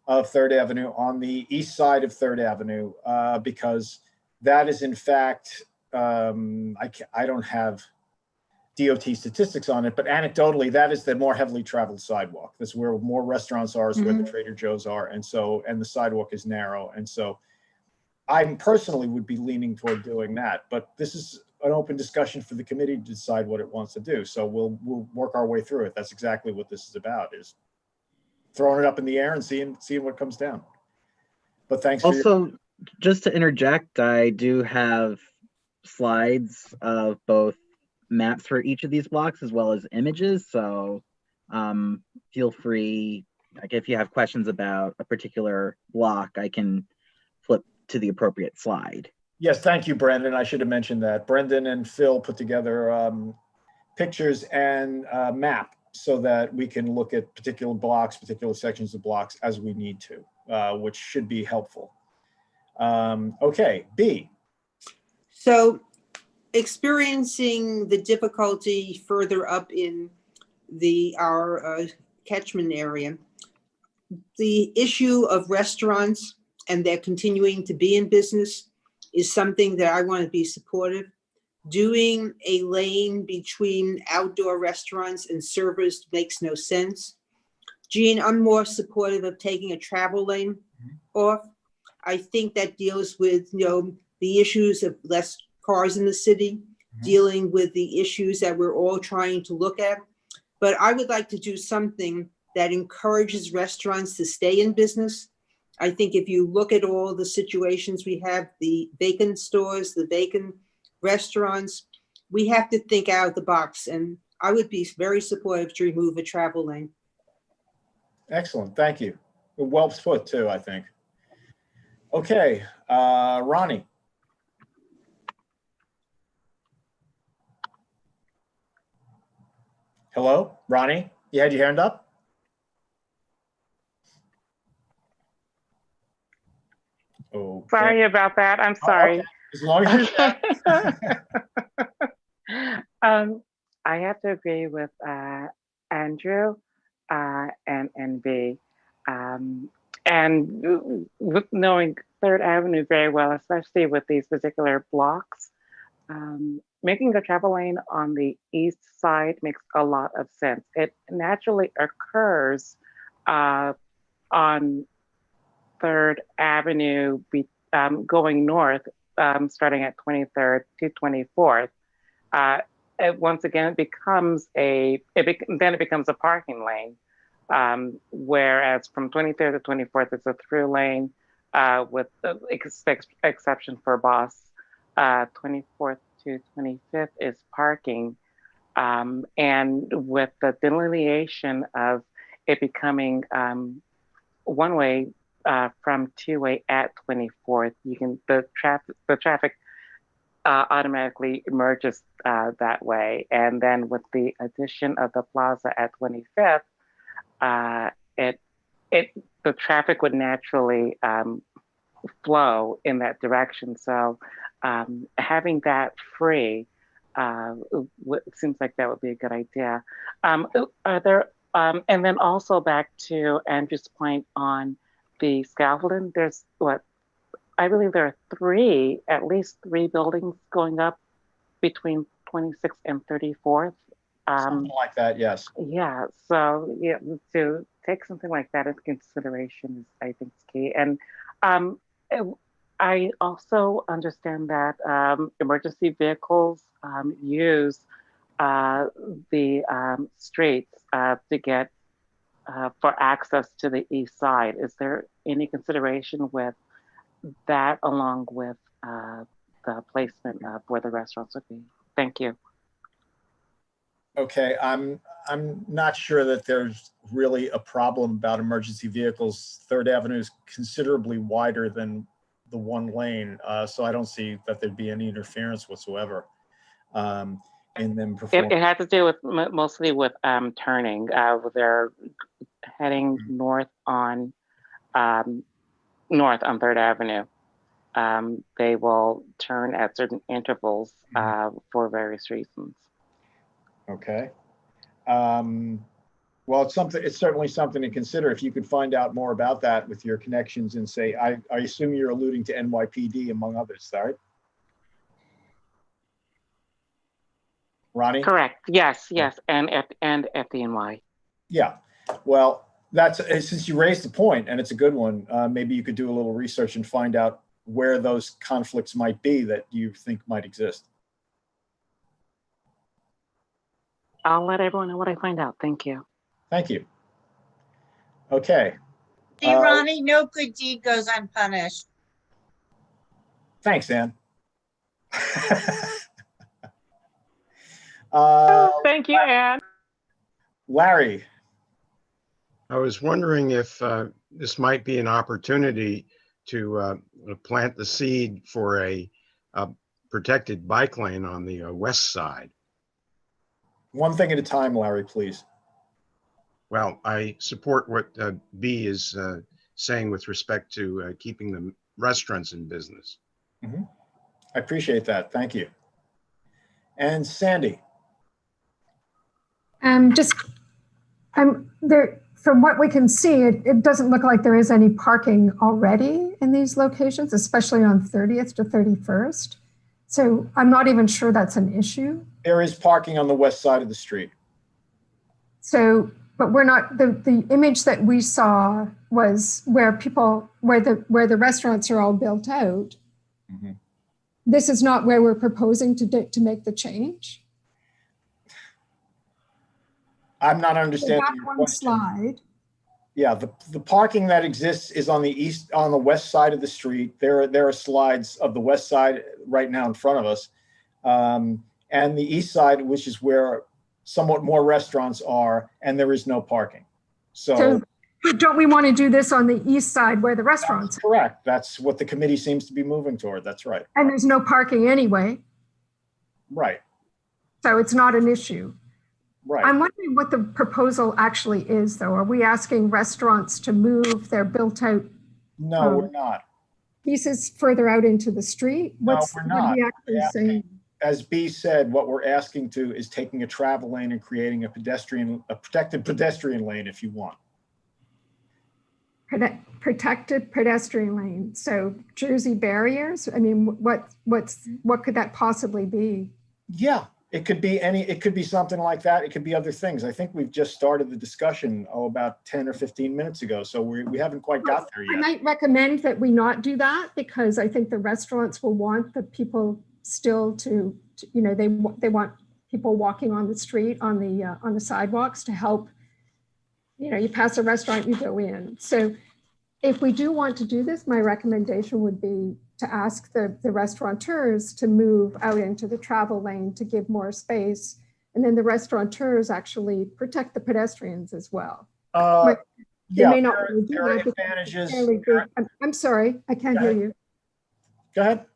of 3rd Avenue on the east side of 3rd Avenue, because that is in fact, I don't have DOT statistics on it, but anecdotally, that is the more heavily traveled sidewalk. That's where more restaurants are, is where the Trader Joe's are. And the sidewalk is narrow. And so I personally would be leaning toward doing that, but this is an open discussion for the committee to decide what it wants to do. So we'll work our way through it. That's exactly what this is about, is throwing it up in the air and seeing what comes down. But thanks for also, just to interject, I do have slides of both maps for each of these blocks as well as images. So feel free, like if you have questions about a particular block, I can flip to the appropriate slide. Yes, thank you, Brendan. I should have mentioned that. Brendan and Phil put together pictures and a map so that we can look at particular blocks, particular sections of blocks as we need to, which should be helpful. Okay, B. So experiencing the difficulty further up in our catchment area, the issue of restaurants and they're continuing to be in business is something that I want to be supportive. Doing a lane between outdoor restaurants and servers makes no sense. Gene, I'm more supportive of taking a travel lane off. I think that deals with, the issues of less cars in the city, dealing with the issues that we're all trying to look at. But I would like to do something that encourages restaurants to stay in business. I think if you look at all the situations we have, the vacant stores, the vacant restaurants, we have to think out of the box. And I would be very supportive to remove a travel lane. Excellent, thank you. Well put too, I think. Okay, Ronnie. Hello, Ronnie, you had your hand up? Okay. Sorry about that. I'm sorry. Okay. As long as you're I have to agree with Andrew and B. And with knowing 3rd Avenue very well, especially with these particular blocks, making a travel lane on the east side makes a lot of sense. It naturally occurs on 3rd Avenue going north, starting at 23rd to 24th. Once again, it becomes then it becomes a parking lane. Whereas from 23rd to 24th, it's a through lane with the exception for bus. 24th to 25th is parking. And with the delineation of it becoming one-way from two-way at 24th, the traffic automatically emerges that way. And then with the addition of the plaza at 25th, the traffic would naturally flow in that direction. So having that free seems like that would be a good idea. And then also back to Andrew's point on the scaffolding, there's I believe there are at least three buildings going up between 26th and 34th. Something like that, yes. Yeah, so yeah, to take something like that into consideration is, I think, is key. And um, I also understand that emergency vehicles use the streets to get for access to the east side. Is there any consideration with that, along with the placement of where the restaurants would be? Thank you. Okay, I'm not sure that there's really a problem about emergency vehicles. Third Avenue is considerably wider than the one lane, so I don't see that there'd be any interference whatsoever in them performing. It had to do with mostly with turning. They're heading north on Third Avenue. They will turn at certain intervals for various reasons. Okay. Well, it's certainly something to consider. If you could find out more about that with your connections and say, I assume you're alluding to NYPD among others, right? Ronnie? Correct. Yes. And FDNY. Yeah. Well, since you raised the point, and it's a good one, maybe you could do a little research and find out where those conflicts might be that you think might exist. I'll let everyone know what I find out. Thank you. Thank you. Okay. Hey, Ronnie, no good deed goes unpunished. Thanks, Ann. Thank you, Ann. Larry. I was wondering if this might be an opportunity to plant the seed for a protected bike lane on the west side. One thing at a time, Larry, please. Well, I support what B is saying with respect to keeping the restaurants in business. Mm-hmm. I appreciate that. Thank you. And Sandy. There, from what we can see, it doesn't look like there is any parking already in these locations, especially on 30th to 31st. So I'm not even sure that's an issue. There is parking on the west side of the street. So, but we're not, the image that we saw was where the restaurants are all built out. Mm-hmm. This is not where we're proposing to make the change. I'm not understanding So your one question. slide. Yeah, the parking that exists is on the west side of the street. There are slides of the west side right now in front of us, and the east side, which is where somewhat more restaurants are, and there is no parking. So don't we want to do this on the east side where the restaurants are? Correct. That's what the committee seems to be moving toward. That's right. And there's no parking anyway. Right. So it's not an issue. Right. I'm wondering what the proposal actually is, though. Are we asking restaurants to move their built-out? No, we're not. Pieces further out into the street? No, we're not. What are we actually saying? As B said, what we're asking to is taking a travel lane and creating a protected pedestrian lane, if you want. Protected pedestrian lane. So Jersey barriers. I mean, what could that possibly be? Yeah. It could be something like that. It could be other things. I think we've just started the discussion about 10 or 15 minutes ago. So we haven't quite got there yet. I might recommend that we not do that, because I think the restaurants will want the people still to they want people walking on the street, on the sidewalks, to help. You pass a restaurant, you go in. So if we do want to do this, my recommendation would be to ask the restaurateurs to move out into the travel lane to give more space. And then the restaurateurs actually protect the pedestrians as well. They may not want to do that. Advantages. I'm sorry, I can't hear you. Go ahead.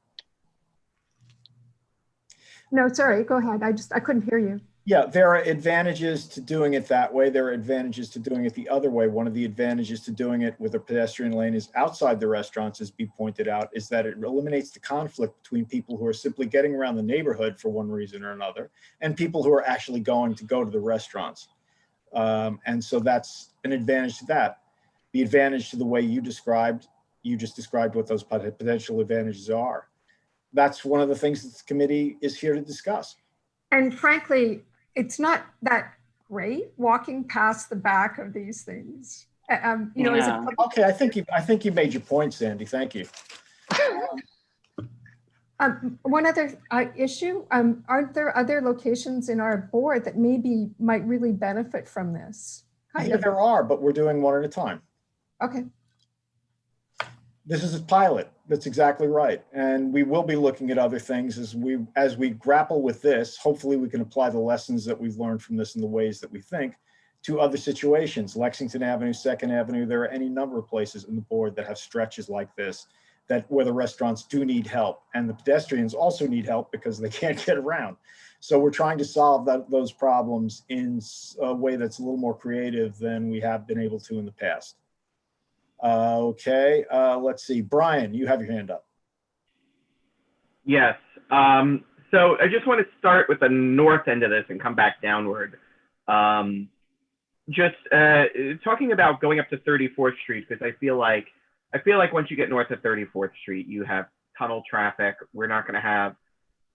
No, sorry, go ahead. I couldn't hear you. Yeah, there are advantages to doing it that way. There are advantages to doing it the other way. One of the advantages to doing it with a pedestrian lane is outside the restaurants, as B pointed out, is that it eliminates the conflict between people who are simply getting around the neighborhood for one reason or another, and people who are actually going to go to the restaurants. And so that's an advantage to that. The advantage to the way you described you just described what those potential advantages are. That's one of the things that the committee is here to discuss. And frankly, it's not that great walking past the back of these things. You know, Yeah. Okay, I think you made your point, Sandy. Thank you. One other issue, aren't there other locations in our board that maybe might really benefit from this? Yeah, there are, but we're doing one at a time. Okay. This is a pilot. That's exactly right. And we will be looking at other things as we grapple with this. Hopefully we can apply the lessons that we've learned from this in the ways that we think to other situations. Lexington Avenue, 2nd Avenue, there are any number of places in the board that have stretches like this, where the restaurants do need help, and the pedestrians also need help because they can't get around. So we're trying to solve those problems in a way that's a little more creative than we have been able to in the past. Okay, let's see. Brian, you have your hand up. Yes. So I just want to start with the north end of this and come back downward. Just talking about going up to 34th Street, because I feel like once you get north of 34th Street, you have tunnel traffic. We're not going to have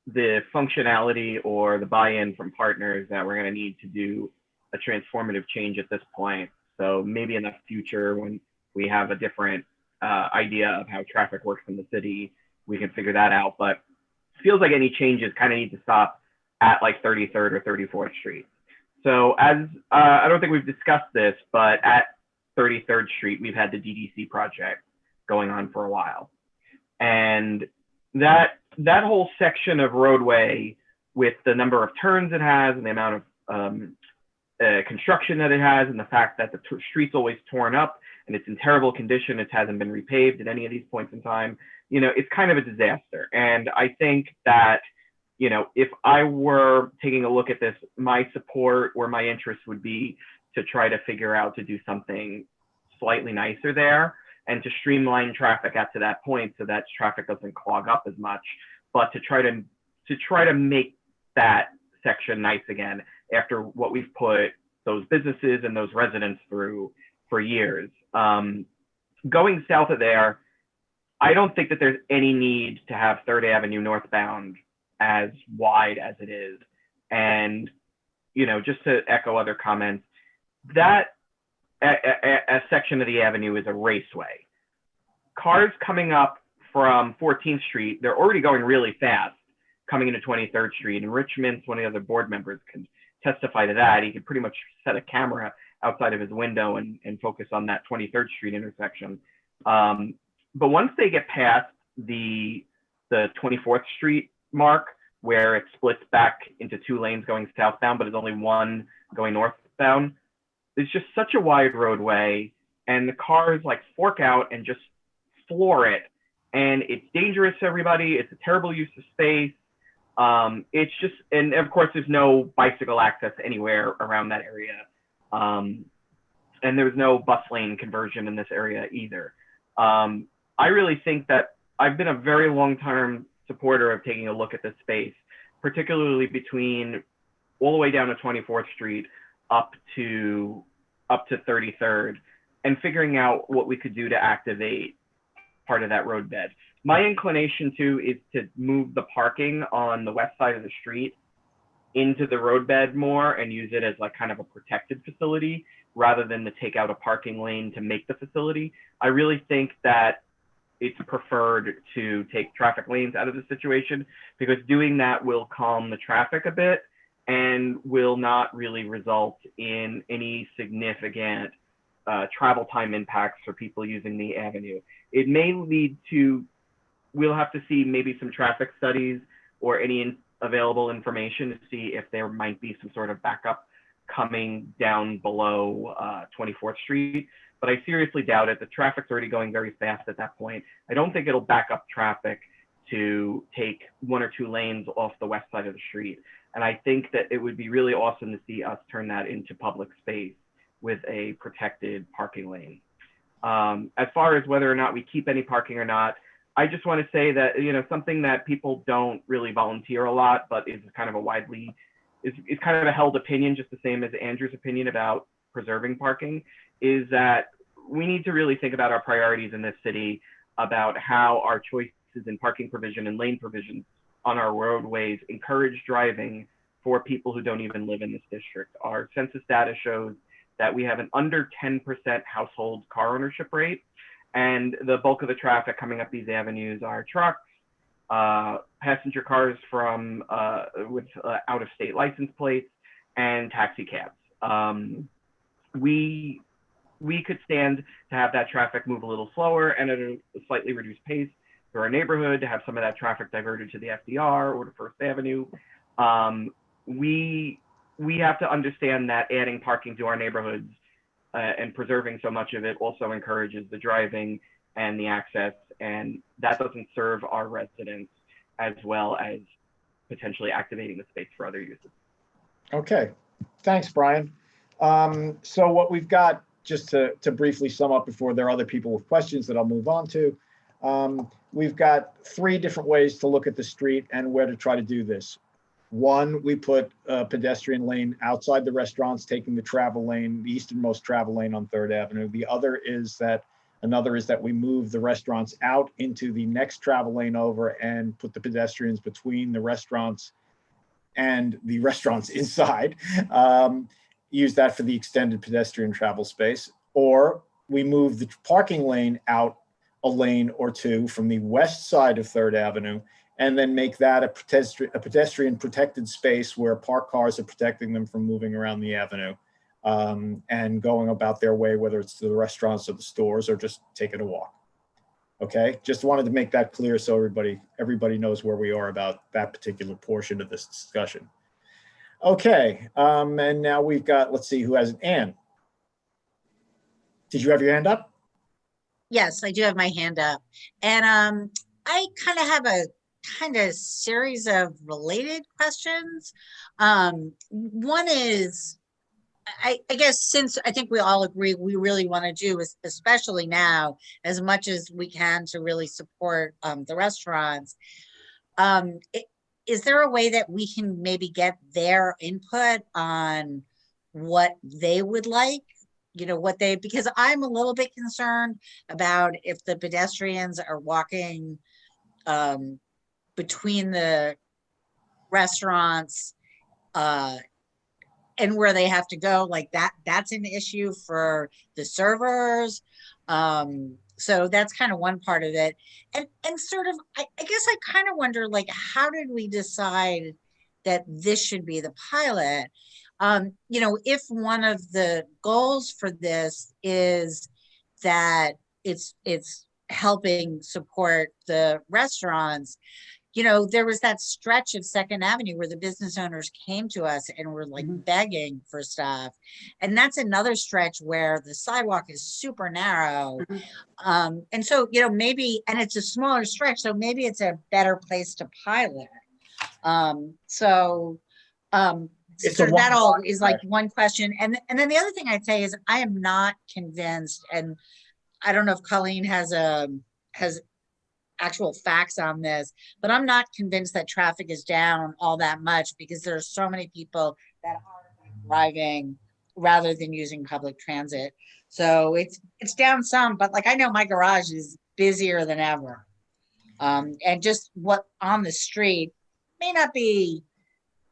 the functionality or the buy-in from partners that we're going to need to do a transformative change at this point. So maybe in the future, when we have a different idea of how traffic works in the city, we can figure that out. But it feels like any changes kind of need to stop at like 33rd or 34th Street. So as I don't think we've discussed this, but at 33rd Street, we've had the DDC project going on for a while. And that whole section of roadway, with the number of turns it has and the amount of construction that it has, and the fact that the street's always torn up and it's in terrible condition, it hasn't been repaved at any of these points in time, you know, it's kind of a disaster. And I think that, you know, if I were taking a look at this, my support or my interest would be to try to figure out to do something slightly nicer there and to streamline traffic up to that point so that traffic doesn't clog up as much, but to try to make that section nice again after what we've put those businesses and those residents through for years. Going south of there, I don't think that there's any need to have 3rd Avenue northbound as wide as it is. And, you know, just to echo other comments, that a section of the avenue is a raceway. Cars coming up from 14th Street, they're already going really fast coming into 23rd Street. And Rich Mintz, one of the other board members, can testify to that. He could pretty much set a camera outside of his window and focus on that 23rd Street intersection. But once they get past the 24th Street mark, where it splits back into 2 lanes going southbound, but there's only one going northbound, it's just such a wide roadway, and the cars like fork out and just floor it. And it's dangerous to everybody. It's a terrible use of space. It's just, and of course there's no bicycle access anywhere around that area. And there's no bus lane conversion in this area either. I really think that I've been a very long-term supporter of taking a look at this space, particularly between all the way down to 24th Street up to 33rd, and figuring out what we could do to activate part of that roadbed. My inclination too is to move the parking on the west side of the street into the roadbed more and use it as like kind of a protected facility rather than to take out a parking lane to make the facility. I really think that it's preferred to take traffic lanes out of the situation, because doing that will calm the traffic a bit and will not really result in any significant travel time impacts for people using the avenue. It may lead to, we'll have to see maybe some traffic studies or any available information to see if there might be some sort of backup coming down below 24th Street. But I seriously doubt it. The traffic's already going very fast at that point. I don't think it'll back up traffic to take 1 or 2 lanes off the west side of the street. And I think that it would be really awesome to see us turn that into public space with a protected parking lane. As far as whether or not we keep any parking or not, I just want to say that, you know, something that people don't really volunteer a lot, but is kind of a widely, is kind of a held opinion, just the same as Andrew's opinion about preserving parking, is that we need to really think about our priorities in this city. about how our choices in parking provision and lane provisions on our roadways encourage driving for people who don't even live in this district. Our census data shows that we have an under 10% household car ownership rate, and the bulk of the traffic coming up these avenues are trucks, passenger cars from with out-of-state license plates, and taxi cabs. We could stand to have that traffic move a little slower and at a slightly reduced pace through our neighborhood, to have some of that traffic diverted to the FDR or to First Avenue. We have to understand that adding parking to our neighborhoods and preserving so much of it also encourages the driving and the access, and that doesn't serve our residents as well as potentially activating the space for other uses. Okay, thanks, Brian. So what we've got, just to briefly sum up before there are other people with questions that I'll move on to, we've got 3 different ways to look at the street and where to try to do this. One, we put a pedestrian lane outside the restaurants, taking the travel lane, the easternmost travel lane on 3rd Avenue. The other is that, another is that we move the restaurants out into the next travel lane over and put the pedestrians between the restaurants and the restaurants inside. Use that for the extended pedestrian travel space. Or we move the parking lane out a lane or 2 from the west side of 3rd Avenue, and then make that a pedestrian protected space where parked cars are protecting them from moving around the avenue and going about their way, whether it's to the restaurants or the stores or just taking a walk. Okay, just wanted to make that clear so everybody knows where we are about that particular portion of this discussion. Okay, and now we've got, let's see who has it. Anne, did you have your hand up? Yes, I do have my hand up. And I kind of have a series of related questions. One is, I guess, since I think we all agree we really want to do, especially now, as much as we can to really support the restaurants, is there a way that we can maybe get their input on what they would like? You know, because I'm a little bit concerned about if the pedestrians are walking between the restaurants and where they have to go, like that's an issue for the servers. So that's kind of one part of it. And sort of, I guess I kind of wonder, like, how did we decide that this should be the pilot? You know, if one of the goals for this is that it's helping support the restaurants, you know, there was that stretch of 2nd Avenue where the business owners came to us and were like begging for stuff. And that's another stretch where the sidewalk is super narrow. And so, you know, maybe, and it's a smaller stretch, so maybe it's a better place to pilot. So that all is like one question. And then the other thing I'd say is I am not convinced, and I don't know if Colleen has actual facts on this, but I'm not convinced that traffic is down all that much because there's so many people that are driving rather than using public transit. So it's down some, but like I know my garage is busier than ever. And just what on the street may not be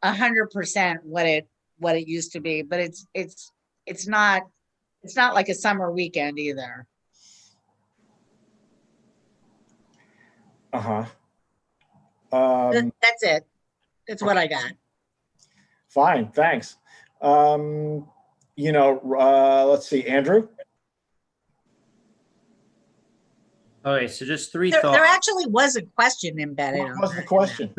100% what it used to be, but it's not like a summer weekend either. That's it. That's what I got. Fine, thanks. You know, let's see, Andrew. Okay, so just 3 thoughts. There actually was a question embedded. What was the question?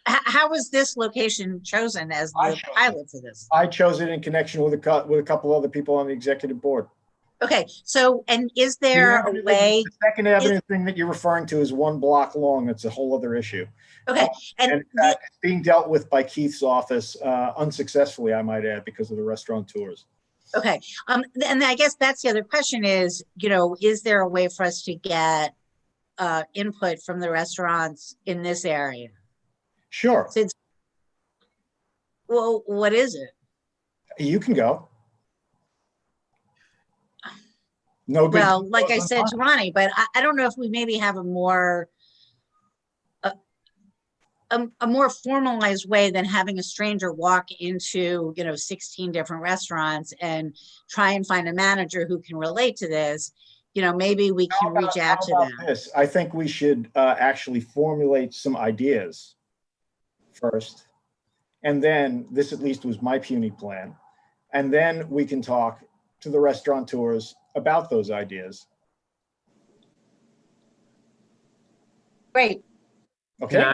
How was this location chosen as the pilot for this? I chose it in connection with a couple other people on the executive board. Okay, so, and is there a way? The 2nd Avenue thing that you're referring to is 1 block long. It's a whole other issue. Okay. And in fact, it's being dealt with by Keith's office unsuccessfully, I might add, because of the restaurateurs. Okay. And I guess that's the other question is, you know, is there a way for us to get input from the restaurants in this area? Sure. Well, what is it? You can go. No good. Well, like I said to Ronnie, but I don't know if we maybe have a more a more formalized way than having a stranger walk into, 16 different restaurants and try and find a manager who can relate to this. Maybe we can reach out to them. This, I think we should actually formulate some ideas first. And then, this at least was my puny plan. And then we can talk to the restaurateurs about those ideas. Great. Okay.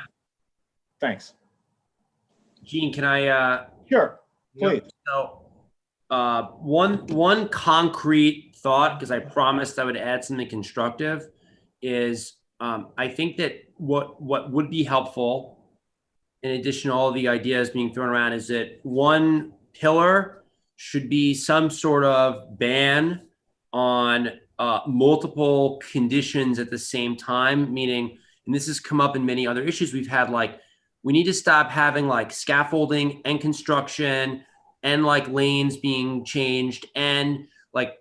Thanks. Gene, can I? Sure, please. So, one concrete thought, because I promised I would add something constructive, is I think that what would be helpful, in addition to all the ideas being thrown around, is that one pillar should be some sort of ban on multiple conditions at the same time, meaning, and this has come up in many other issues we've had, like, we need to stop having like scaffolding and construction and like lanes being changed. And like,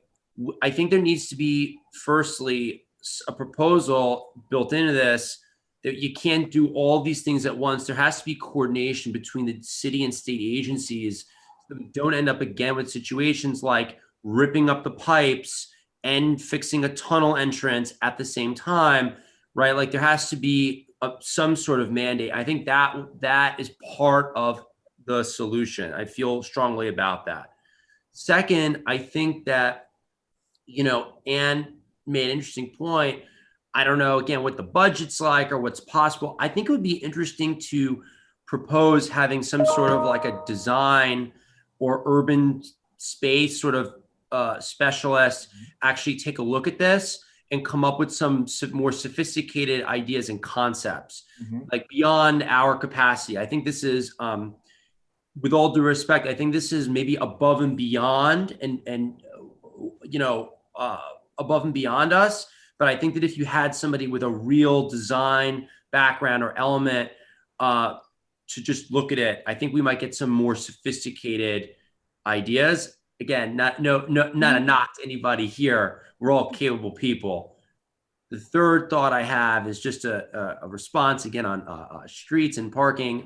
I think there needs to be, firstly, a proposal built into this that you can't do all these things at once. There has to be coordination between the city and state agencies so that we don't end up again with situations like ripping up the pipes and fixing a tunnel entrance at the same time, right? Like, there has to be some sort of mandate. I think that is part of the solution. I feel strongly about that. Second, I think that, Anne made an interesting point. I don't know, again, what the budget's like or what's possible. I think it would be interesting to propose having some sort of like a design or urban space sort of specialist actually take a look at this and come up with some more sophisticated ideas and concepts, like beyond our capacity. I think this is, with all due respect, I think this is maybe above and beyond and above and beyond us. But I think that if you had somebody with a real design background or element to just look at it, I think we might get some more sophisticated ideas. Again, not a knock to anybody here. We're all capable people. The third thought I have is just a response again on streets and parking.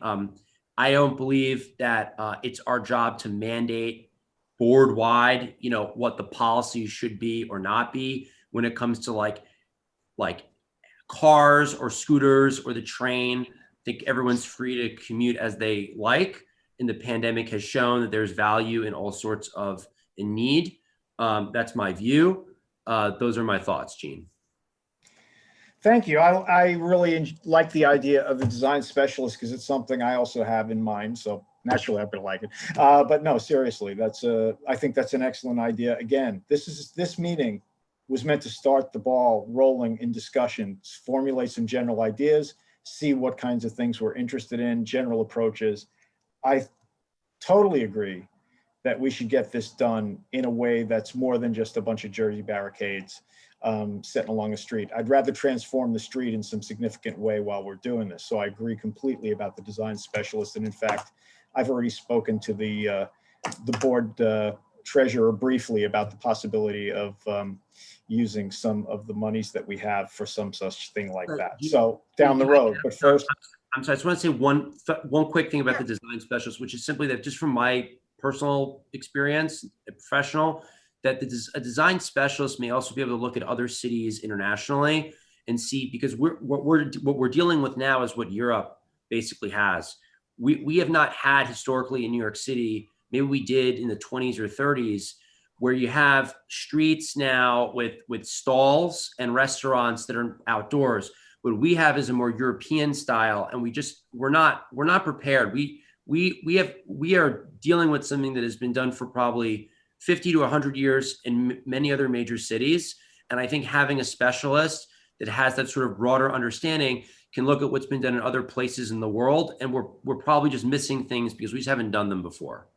I don't believe that it's our job to mandate board wide, what the policy should be or not be when it comes to like cars or scooters or the train. I think everyone's free to commute as they like. And the pandemic has shown that there's value in all sorts of need. That's my view. Those are my thoughts, Gene. Thank you. I really like the idea of the design specialist because it's something I also have in mind. So naturally, I'm going to like it. But no, seriously, I think that's an excellent idea. Again, this meeting was meant to start the ball rolling in discussions, formulate some general ideas, see what kinds of things we're interested in, general approaches. I totally agree that we should get this done in a way that's more than just a bunch of Jersey barricades sitting along a street. I'd rather transform the street in some significant way while we're doing this. So I agree completely about the design specialist. And in fact, I've already spoken to the board treasurer briefly about the possibility of using some of the monies that we have for some such thing like that. So down the road, but first. I'm sorry, I just want to say one quick thing about the design specialist, which is simply that just from my personal experience, professional, that a design specialist may also be able to look at other cities internationally and see, because what we're dealing with now is what Europe basically has. We have not had historically in New York City, maybe we did in the 20s or 30s, where you have streets now with stalls and restaurants that are outdoors. What we have is a more European style, and we're not prepared. We are dealing with something that has been done for probably 50 to 100 years in many other major cities. And I think having a specialist that has that sort of broader understanding can look at what's been done in other places in the world. And we're probably just missing things because we just haven't done them before.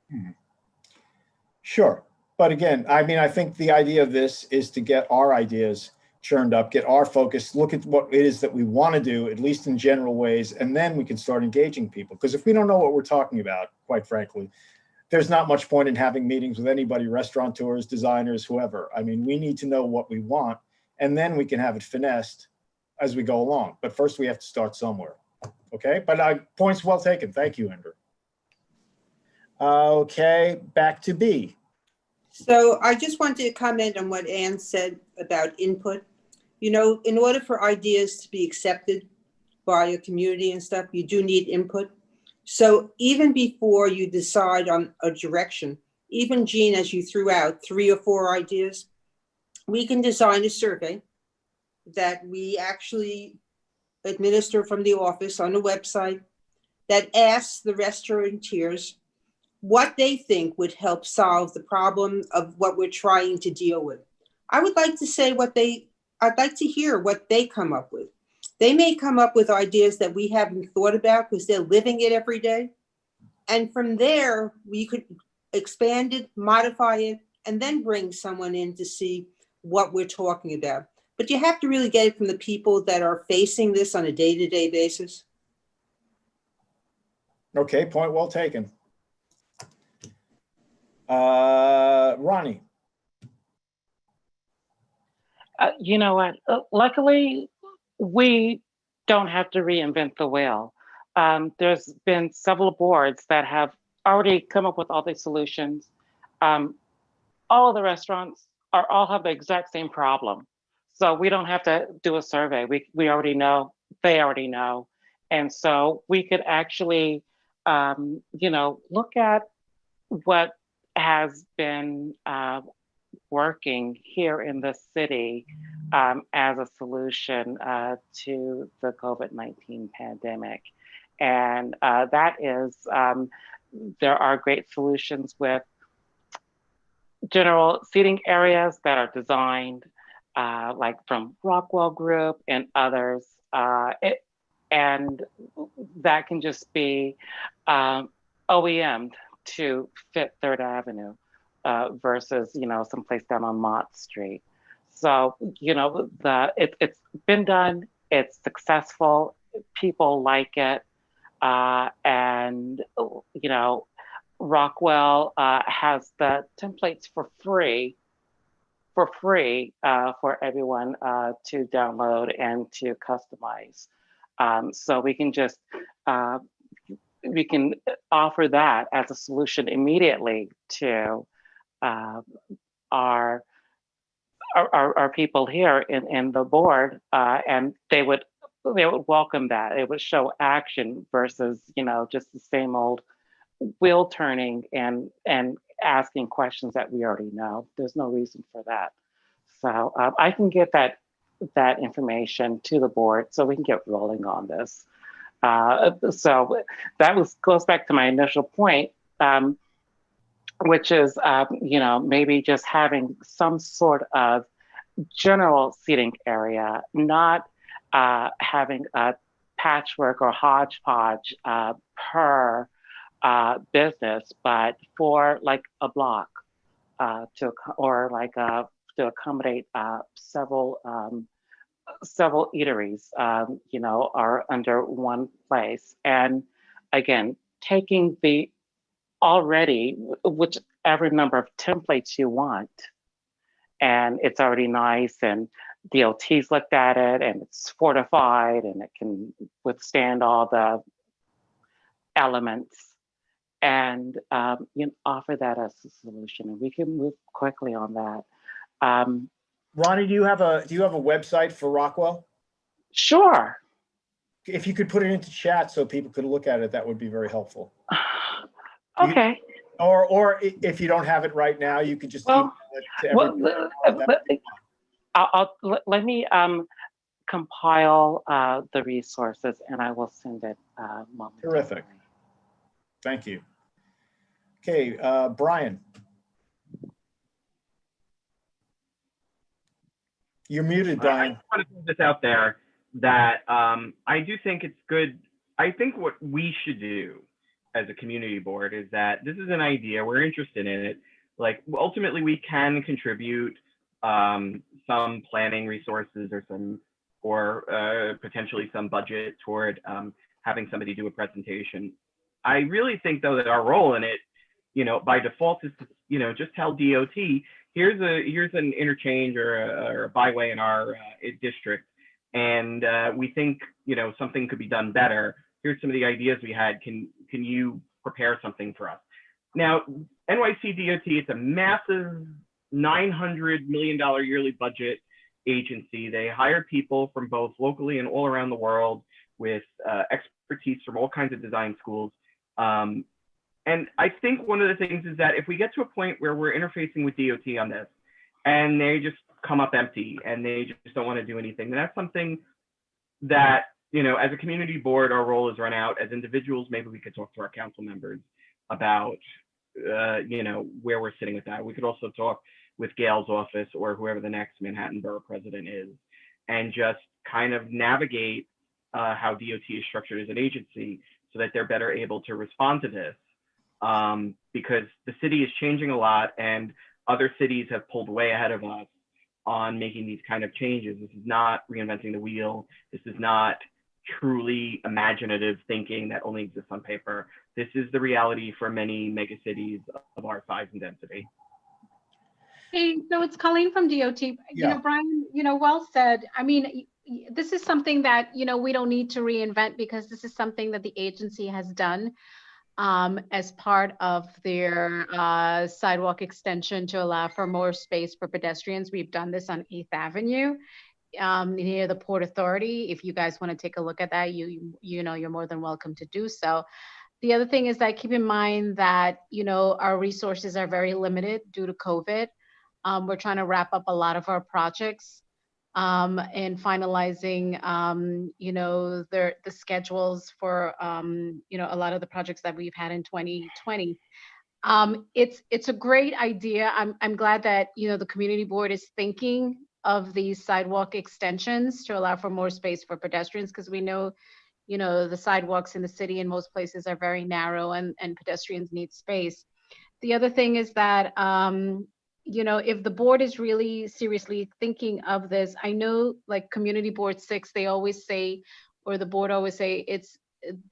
Sure. But again, I mean, I think the idea of this is to get our ideas churned up, get our focus, look at what it is that we want to do, at least in general ways, and then we can start engaging people. Because if we don't know what we're talking about, quite frankly, there's not much point in having meetings with anybody, restaurateurs, designers, whoever. I mean, we need to know what we want, and then we can have it finessed as we go along. But first we have to start somewhere. Okay, but points well taken. Thank you, Andrew. Okay, back to B. So I just wanted to comment on what Ann said about input. You know, in order for ideas to be accepted by a community and stuff, you do need input. So even before you decide on a direction, even Jean, as you threw out 3 or 4 ideas, we can design a survey that we actually administer from the office on the website that asks the restaurateurs what they think would help solve the problem of what we're trying to deal with. I would like to say I'd like to hear what they come up with. They may come up with ideas that we haven't thought about because they're living it every day. And from there, we could expand it, modify it, and then bring someone in to see what we're talking about. But you have to really get it from the people that are facing this on a day-to-day basis. Okay, point well taken. Ronnie. You know what? Luckily, we don't have to reinvent the wheel. There's been several boards that have already come up with all these solutions. All of the restaurants all have the exact same problem. So we don't have to do a survey. We already know, they already know. And so we could actually, you know, look at what has been working here in the city as a solution to the COVID-19 pandemic. And that is, there are great solutions with general seating areas that are designed like from Rockwell Group and others. And that can just be OEM'd to fit 3rd Avenue versus, you know, someplace down on Mott Street. So, you know, it's been done, it's successful, people like it. And, you know, Rockwell has the templates for free for everyone to download and to customize. So we can just, we can offer that as a solution immediately to our people here in the board, and they would welcome that. It would show action versus, you know, just the same old wheel turning and asking questions that we already know. There's no reason for that. So I can get that information to the board so we can get rolling on this. So that goes back to my initial point, which is, you know, maybe just having some sort of general seating area, not having a patchwork or hodgepodge per business, but for like a block to accommodate several eateries, you know, are under one place. And again, taking the already, whichever number of templates you want, and it's already nice, and DOT's looked at it, and it's fortified, and it can withstand all the elements, and you know, offer that as a solution, and we can move quickly on that. Ronnie, do you have a website for Rockwell? Sure. If you could put it into chat so people could look at it, that would be very helpful. Okay. Or if you don't have it right now, you could just email it to everybody. Let me compile the resources, and I will send it momentarily. Terrific. Thank you. Okay, Brian. You're muted, Brian. I just want to put this out there that I do think it's good. I think what we should do as a community board is that this is an idea, we're interested in it. Like, ultimately we can contribute some planning resources or potentially some budget toward having somebody do a presentation. I really think though that our role in it by default is to, just tell DOT, here's an interchange or a byway in our district, and we think, something could be done better. Here's some of the ideas we had. Can you prepare something for us? Now, NYC DOT, it's a massive $900 million yearly budget agency. They hire people from both locally and all around the world with expertise from all kinds of design schools. And I think one of the things is that if we get to a point where we're interfacing with DOT on this and they just come up empty and they just don't want to do anything, then that's something that, as a community board, our role is run out. As individuals, maybe we could talk to our council members about, where we're sitting with that. We could also talk with Gail's office or whoever the next Manhattan Borough president is, and just kind of navigate how DOT is structured as an agency so that they're better able to respond to this. Because the city is changing a lot and other cities have pulled way ahead of us on making these kind of changes. This is not reinventing the wheel. This is not truly imaginative thinking that only exists on paper. This is the reality for many mega cities of our size and density. Hey, so it's Colleen from DOT. Yeah. Brian, well said. I mean, this is something that, we don't need to reinvent, because this is something that the agency has done as part of their sidewalk extension to allow for more space for pedestrians. We've done this on 8th Avenue near the Port Authority. If you guys want to take a look at that, you're more than welcome to do so. The other thing is that keep in mind that, our resources are very limited due to COVID. We're trying to wrap up a lot of our projects and finalizing, the schedules for, a lot of the projects that we've had in 2020. It's a great idea. I'm glad that, the community board is thinking of these sidewalk extensions to allow for more space for pedestrians, because we know, the sidewalks in the city in most places are very narrow and pedestrians need space. The other thing is that, if the board is really seriously thinking of this, I know like Community Board 6, they always say, or the board always say,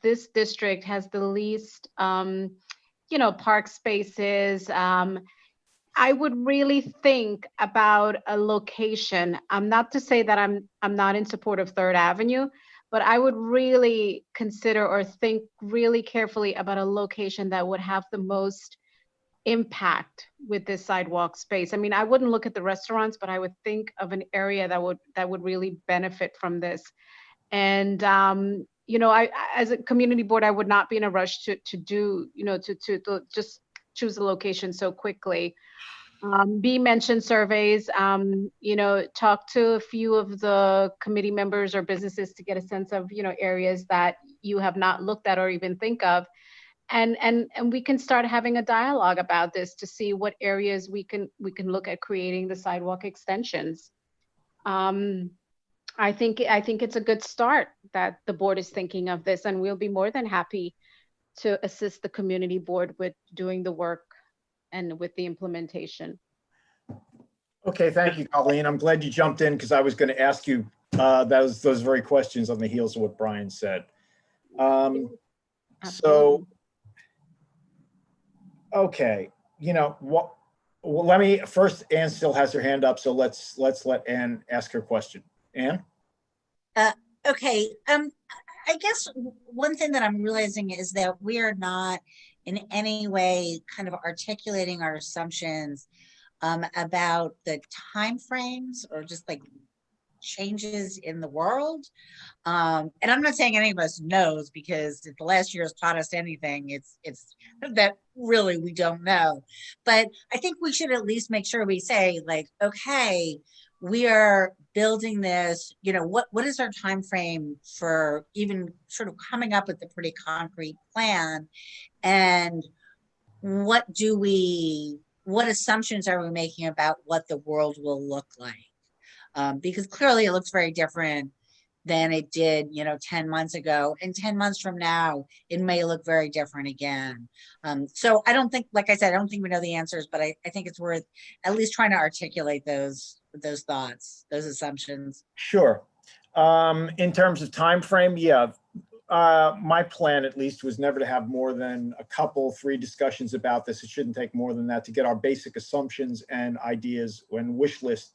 this district has the least, park spaces. I would really think about a location. Not to say that I'm not in support of 3rd Avenue, but I would really consider or think really carefully about a location that would have the most impact with this sidewalk space. I mean, I wouldn't look at the restaurants, but I would think of an area that would really benefit from this. And I, as a community board, I would not be in a rush to do, to just choose a location so quickly. B mentioned surveys, talk to a few of the committee members or businesses to get a sense of, areas that you have not looked at or even think of. And we can start having a dialogue about this to see what areas we can look at creating the sidewalk extensions. I think it's a good start that the board is thinking of this, and we'll be more than happy to assist the community board with doing the work and with the implementation. Okay, thank you, Colleen. I'm glad you jumped in, because I was going to ask you those very questions on the heels of what Brian said. So, okay, what? Well, let me first. Ann still has her hand up, so let's let Ann ask her question. Ann. Okay. I guess one thing that I'm realizing is that we are not in any way kind of articulating our assumptions about the timeframes or just like changes in the world. And I'm not saying any of us knows, because if the last year has taught us anything, it's that really we don't know. But I think we should at least make sure we say, like, okay, we are building this, what is our time frame for even sort of coming up with a pretty concrete plan, and what assumptions are we making about what the world will look like? Because clearly it looks very different than it did, 10 months ago. And 10 months from now, it may look very different again. So I don't think, like I said, I don't think we know the answers, but I think it's worth at least trying to articulate those thoughts, those assumptions. Sure. In terms of time frame, yeah, my plan at least was never to have more than a couple, 3 discussions about this. It shouldn't take more than that to get our basic assumptions and ideas and wish list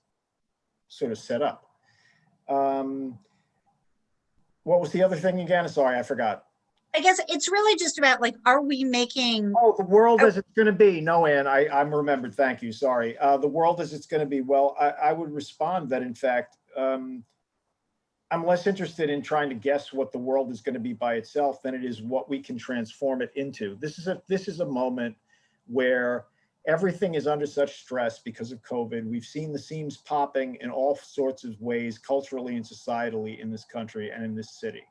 sort of set up. What was the other thing again? Sorry, I forgot. I guess it's really just about like, are we making? Oh, the world as it's going to be. No, Ann, I'm remembered. Thank you. Sorry. The world as it's going to be. Well, I would respond that in fact, I'm less interested in trying to guess what the world is going to be by itself than it is what we can transform it into. This is a moment where everything is under such stress because of COVID. We've seen the seams popping in all sorts of ways, culturally and societally in this country and in this city.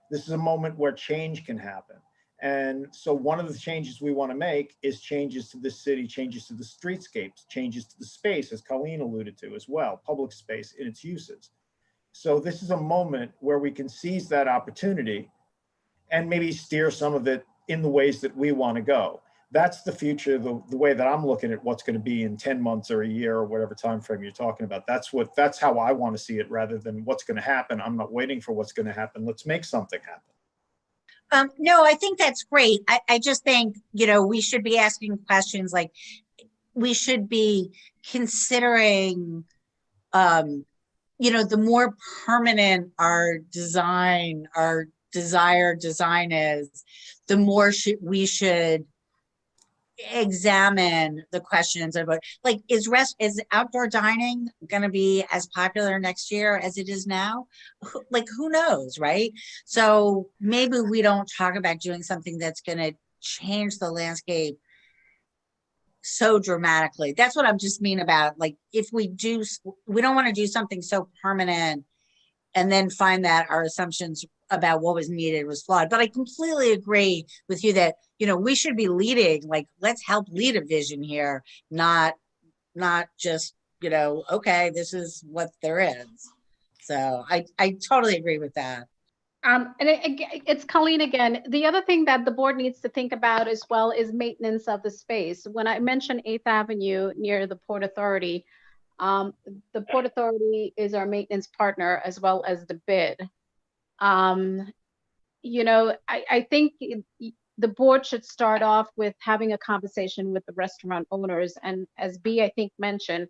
This is a moment where change can happen. And so one of the changes we want to make is changes to this city, changes to the streetscapes, changes to the space, as Colleen alluded to as well, public space in its uses. So this is a moment where we can seize that opportunity and maybe steer some of it in the ways that we want to go. That's the future, the way that I'm looking at what's going to be in 10 months or a year or whatever time frame you're talking about. That's how I want to see it rather than what's going to happen. I'm not waiting for what's going to happen. Let's make something happen. No, I think that's great. I just think, we should be asking questions like, we should be considering, the more permanent our desired design is, the more we should examine the questions about, like, is outdoor dining going to be as popular next year as it is now? Like, who knows, right? So maybe we don't talk about doing something that's going to change the landscape so dramatically. That's what I'm just mean about, like, if we don't want to do something so permanent and then find that our assumptions about what was needed was flawed. But I completely agree with you that, we should be leading, like, let's help lead a vision here, not just, okay, this is what there is. So I totally agree with that. It's Colleen again. The other thing that the board needs to think about as well is maintenance of the space. When I mentioned 8th Avenue near the Port Authority, the Port Authority is our maintenance partner as well as the bid. I think the board should start off with having a conversation with the restaurant owners, and as B, I think, mentioned,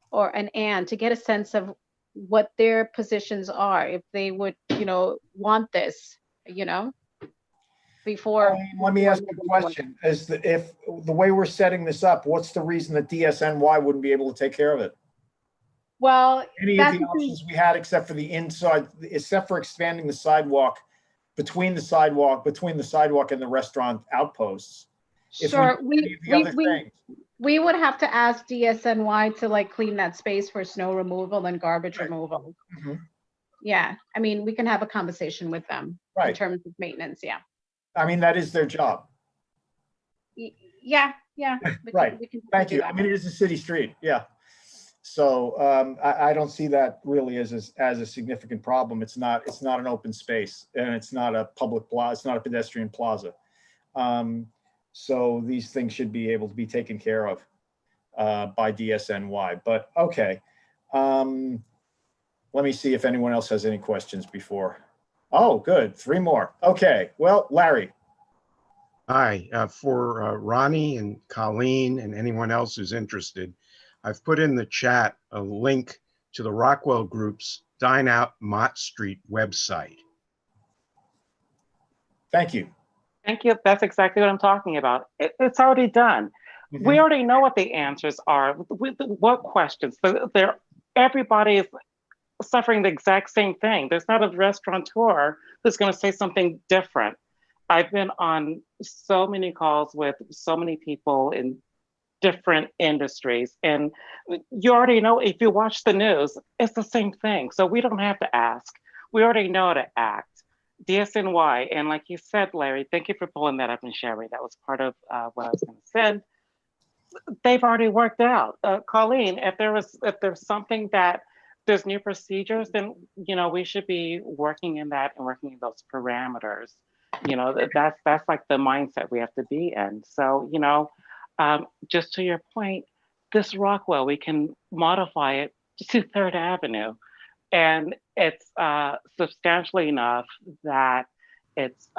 or an Ann, to get a sense of what their positions are, if they would, want this, before. Let me ask you a question. If the way we're setting this up, what's the reason that DSNY wouldn't be able to take care of it? Well, any of the options we had, except for the inside, except for expanding the sidewalk between the sidewalk and the restaurant outposts. Sure, we would have to ask DSNY to like clean that space for snow removal and garbage removal. Mm-hmm. Yeah, I mean, we can have a conversation with them in terms of maintenance. Yeah. I mean, that is their job. Yeah. Right. Thank you. I mean, it is a city street. Yeah. So I don't see that really as a significant problem. It's not an open space, and it's not a public plaza. It's not a pedestrian plaza. So these things should be able to be taken care of by DSNY. But okay, let me see if anyone else has any questions before. Oh, good, 3 more. Okay, well, Larry. Hi, for Ronnie and Colleen and anyone else who's interested, I've put in the chat a link to the Rockwell Group's Dine Out Mott Street website. Thank you. Thank you. That's exactly what I'm talking about. It's already done. Mm-hmm. We already know what the answers are. What questions? Everybody is suffering the exact same thing. There's not a restaurateur who's going to say something different. I've been on so many calls with so many people in different industries, and you already know, if you watch the news, it's the same thing. So we don't have to ask. We already know how to act. DSNY, and like you said, Larry, thank you for pulling that up and sharing. That was part of what I was going to say. They've already worked out. Colleen, if there's something that there's new procedures, then we should be working in that and working in those parameters. That's like the mindset we have to be in. So just to your point, this Rockwell, we can modify it to 3rd Avenue. And it's substantially enough that it's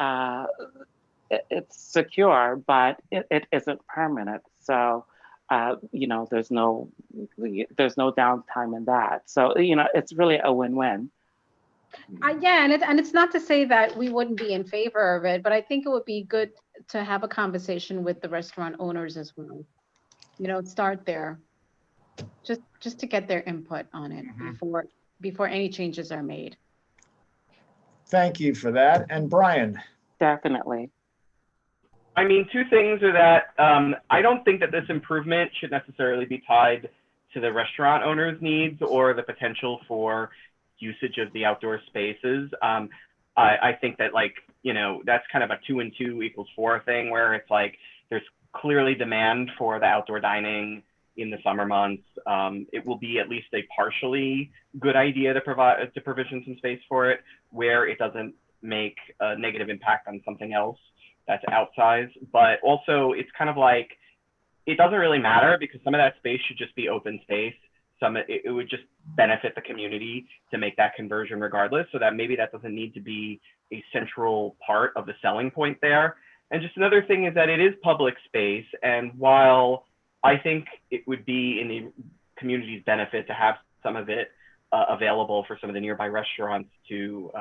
secure, but it isn't permanent. So, there's no downtime in that. So, it's really a win-win. Yeah, and it's not to say that we wouldn't be in favor of it, but I think it would be good to have a conversation with the restaurant owners as well. Start there, just to get their input on it before any changes are made. Thank you for that. And Brian? Definitely. I mean, two things are that I don't think that this improvement should necessarily be tied to the restaurant owner's needs or the potential for usage of the outdoor spaces. I think that, that's kind of a 2 and 2 equals 4 thing, where it's like there's clearly demand for the outdoor dining in the summer months. It will be at least a partially good idea to provision some space for it, where it doesn't make a negative impact on something else that's outsized. But also, it's kind of like, it doesn't really matter, because some of that space should just be open space. It would just benefit the community to make that conversion regardless, so that maybe that doesn't need to be a central part of the selling point there. And just another thing is that it is public space, and while I think it would be in the community's benefit to have some of it available for some of the nearby restaurants to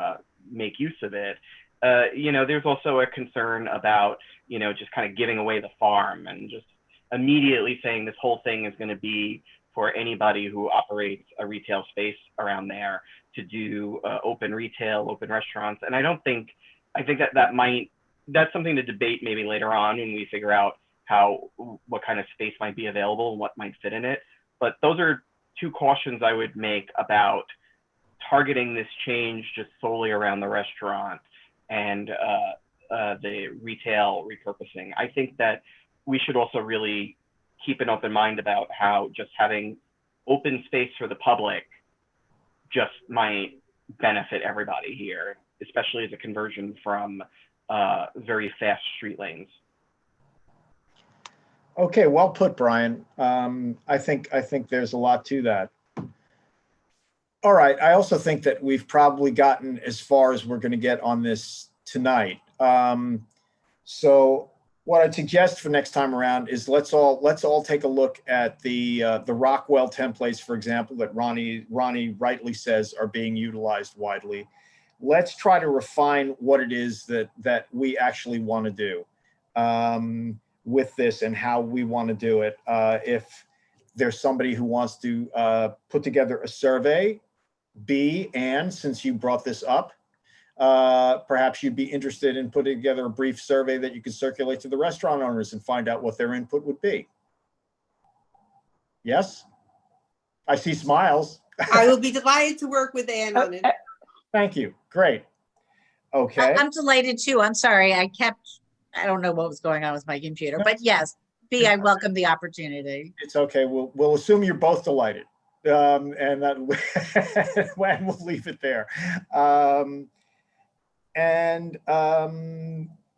make use of it, there's also a concern about, just kind of giving away the farm and just immediately saying this whole thing is going to be for anybody who operates a retail space around there to do open retail, open restaurants. And I think that's something to debate maybe later on when we figure out what kind of space might be available and what might fit in it. But those are two cautions I would make about targeting this change just solely around the restaurant and the retail repurposing. I think that we should also really keep an open mind about how just having open space for the public just might benefit everybody here, especially as a conversion from very fast street lanes. Okay, well put, Brian. I think there's a lot to that. All right, I also think that we've probably gotten as far as we're going to get on this tonight. So what I'd suggest for next time around is let's all take a look at the Rockwell templates, for example, that Ronnie rightly says are being utilized widely. Let's try to refine what it is that we actually want to do with this and how we want to do it. If there's somebody who wants to put together a survey, and since you brought this up, perhaps you'd be interested in putting together a brief survey that you could circulate to the restaurant owners and find out what their input would be. Yes? I see smiles. I will be delighted to work with Ann on it. Thank you. Great. Okay. I'm delighted too. I'm sorry. I don't know what was going on with my computer, but yes, B, I welcome the opportunity. It's okay. We'll assume you're both delighted. And that we'll leave it there.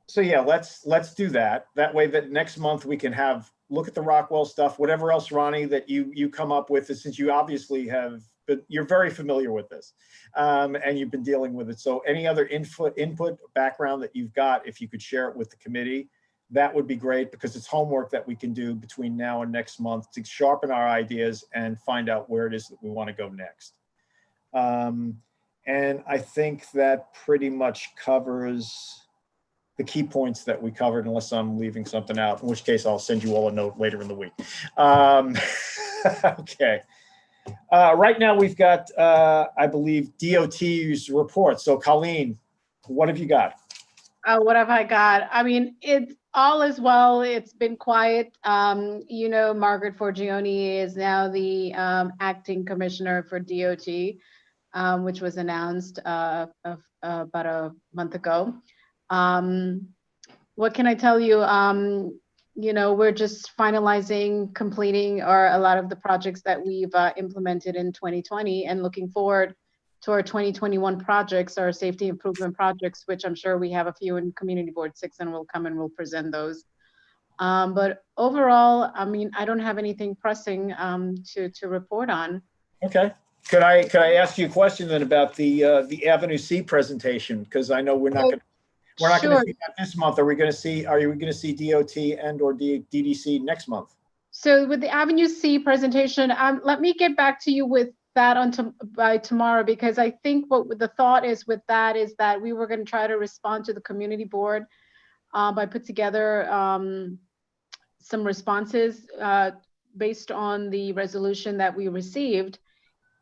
So yeah, let's do that. That way that next month we can look at the Rockwell stuff, whatever else, Ronnie, that you come up with, since you obviously you're very familiar with this, and you've been dealing with it. So any other input, background that you've got, if you could share it with the committee, that would be great, because it's homework that we can do between now and next month to sharpen our ideas and find out where it is that we want to go next. And I think that pretty much covers the key points that we covered, unless I'm leaving something out, in which case I'll send you all a note later in the week. Okay. Right now we've got, I believe, DOT's report. So Colleen, what have you got? What have I got? I mean, it's all is well. It's been quiet. Margaret Forgione is now the acting commissioner for DOT, which was announced about a month ago. What can I tell you? We're just completing a lot of the projects that we've implemented in 2020 and looking forward to our 2021 projects, our safety improvement projects, which I'm sure we have a few in Community Board 6, and we'll come and we'll present those. But overall, I mean, I don't have anything pressing to report on. Okay. Could I ask you a question then about the Avenue C presentation? Because I know we're We're not going Sure. to see that this month. Are we going to see DOT and or DDC next month? So with the Avenue C presentation, let me get back to you with that by tomorrow, because I think what the thought is with that is that we were going to try to respond to the community board by put together some responses based on the resolution that we received,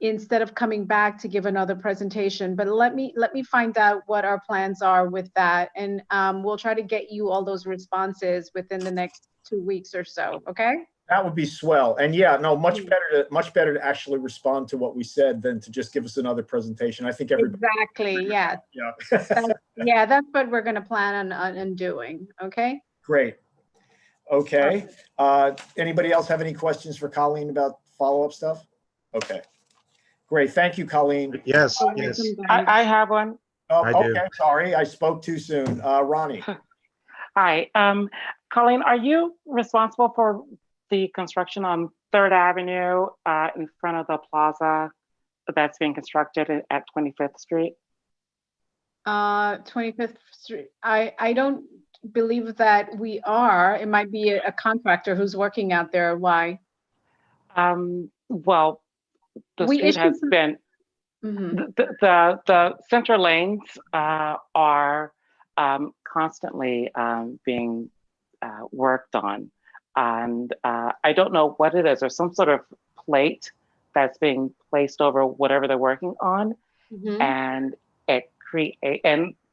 instead of coming back to give another presentation. But let me find out what our plans are with that, and we'll try to get you all those responses within the next 2 weeks or so. Okay. That would be swell. And yeah, no, much better to actually respond to what we said than to just give us another presentation. I think everybody. Exactly. Yeah. Yeah. That's what we're going to plan on doing. Okay. Great. Okay. Anybody else have any questions for Colleen about follow-up stuff? Okay. Great. Thank you, Colleen. Yes, yes. I have one. Oh, I do. okay. Sorry, I spoke too soon. Ronnie. Hi, Colleen, are you responsible for the construction on 3rd Avenue in front of the plaza that's being constructed at 25th Street? 25th Street. I don't believe that we are. It might be a contractor who's working out there. Why? Well, the street has been, the center lanes are constantly being worked on. And I don't know what it is. There's some sort of plate that's being placed over whatever they're working on. And it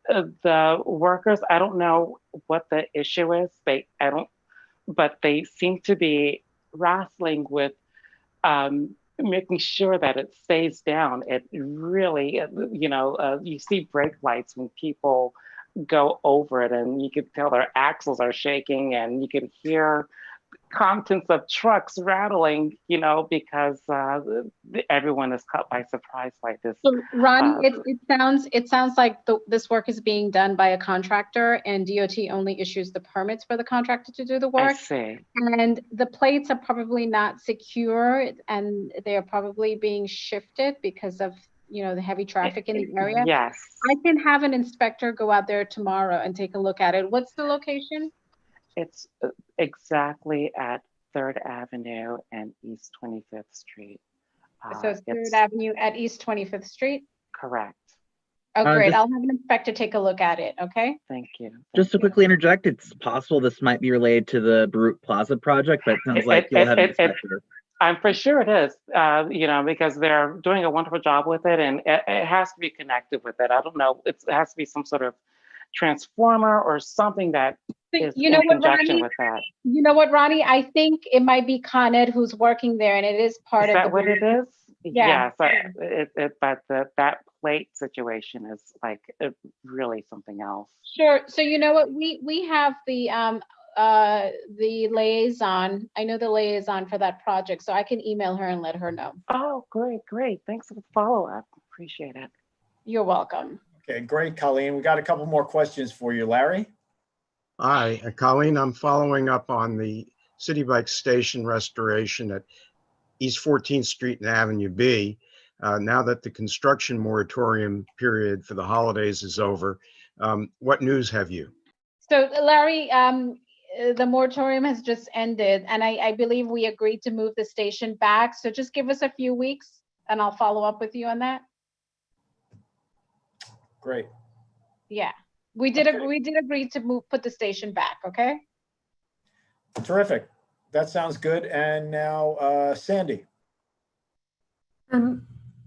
the workers, I don't know what the issue is. But they seem to be wrestling with making sure that it stays down. It really, you see brake lights when people go over it, and you can tell their axles are shaking, and you can hear contents of trucks rattling, because everyone is caught by surprise like this. So Ronnie, it sounds like this work is being done by a contractor, and DOT only issues the permits for the contractor to do the work. I see. And the plates are probably not secure, and they are probably being shifted because of the heavy traffic in the area. Yes. I can have an inspector go out there tomorrow and take a look at it. What's the location? It's exactly at 3rd Avenue and East 25th Street. So it's 3rd Avenue at East 25th Street? Correct. Oh, great. I'll have an inspector take a look at it, okay? Thank you. Just to quickly interject, it's possible this might be related to the Baruch Plaza project, but it sounds like you'll have an inspector. I'm for sure it is, because they're doing a wonderful job with it, and it has to be connected with it. I don't know. It has to be some sort of transformer or something that is in conjunction with that. You know what, Ronnie? I think it might be Con Ed who's working there, and it is part of. Is that what it is? Yeah. But that plate situation is like really something else. Sure. So you know what? We have the liaison. I know the liaison for that project, so I can email her and let her know. Oh, great. Thanks for the follow-up. Appreciate it. You're welcome. Okay, great, Colleen. We got a couple more questions for you. Larry? Hi, Colleen. I'm following up on the City Bike Station restoration at East 14th Street and Avenue B. Now that the construction moratorium period for the holidays is over, what news have you? So, Larry, the moratorium has just ended, and I believe we agreed to move the station back. So just give us a few weeks, and I'll follow up with you on that. Great. Yeah, we did agree to put the station back. Okay. Terrific. That sounds good. And now, Sandy.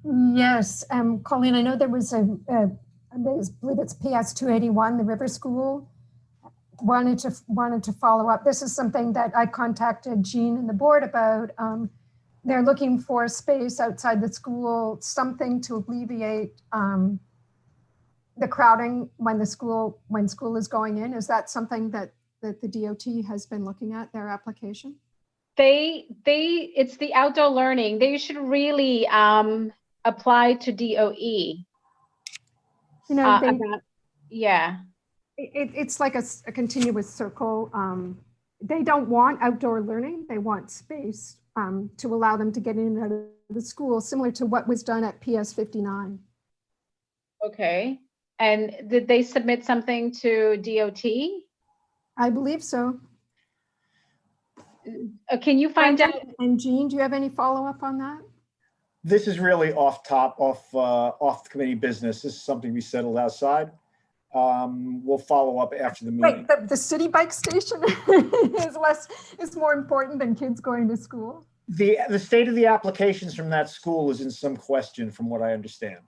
Yes, Colleen, I know there was I believe it's PS 281, the River School. Wanted to follow up. This is something that I contacted Jean and the board about. They're looking for space outside the school, something to alleviate the crowding when school is going in. Is that something that the DOT has been looking at, their application? It's the outdoor learning. They should really apply to DOE. Yeah. It's like a continuous circle. They don't want outdoor learning. They want space to allow them to get in and out of the school, similar to what was done at PS 59. Okay. And did they submit something to DOT? I believe so. Can you find out? Brendan and Jean, do you have any follow-up on that? This is really off the committee business. This is something we settled outside. We'll follow up after the meeting. Wait, the city bike station is more important than kids going to school? The state of the applications from that school is in some question, from what I understand.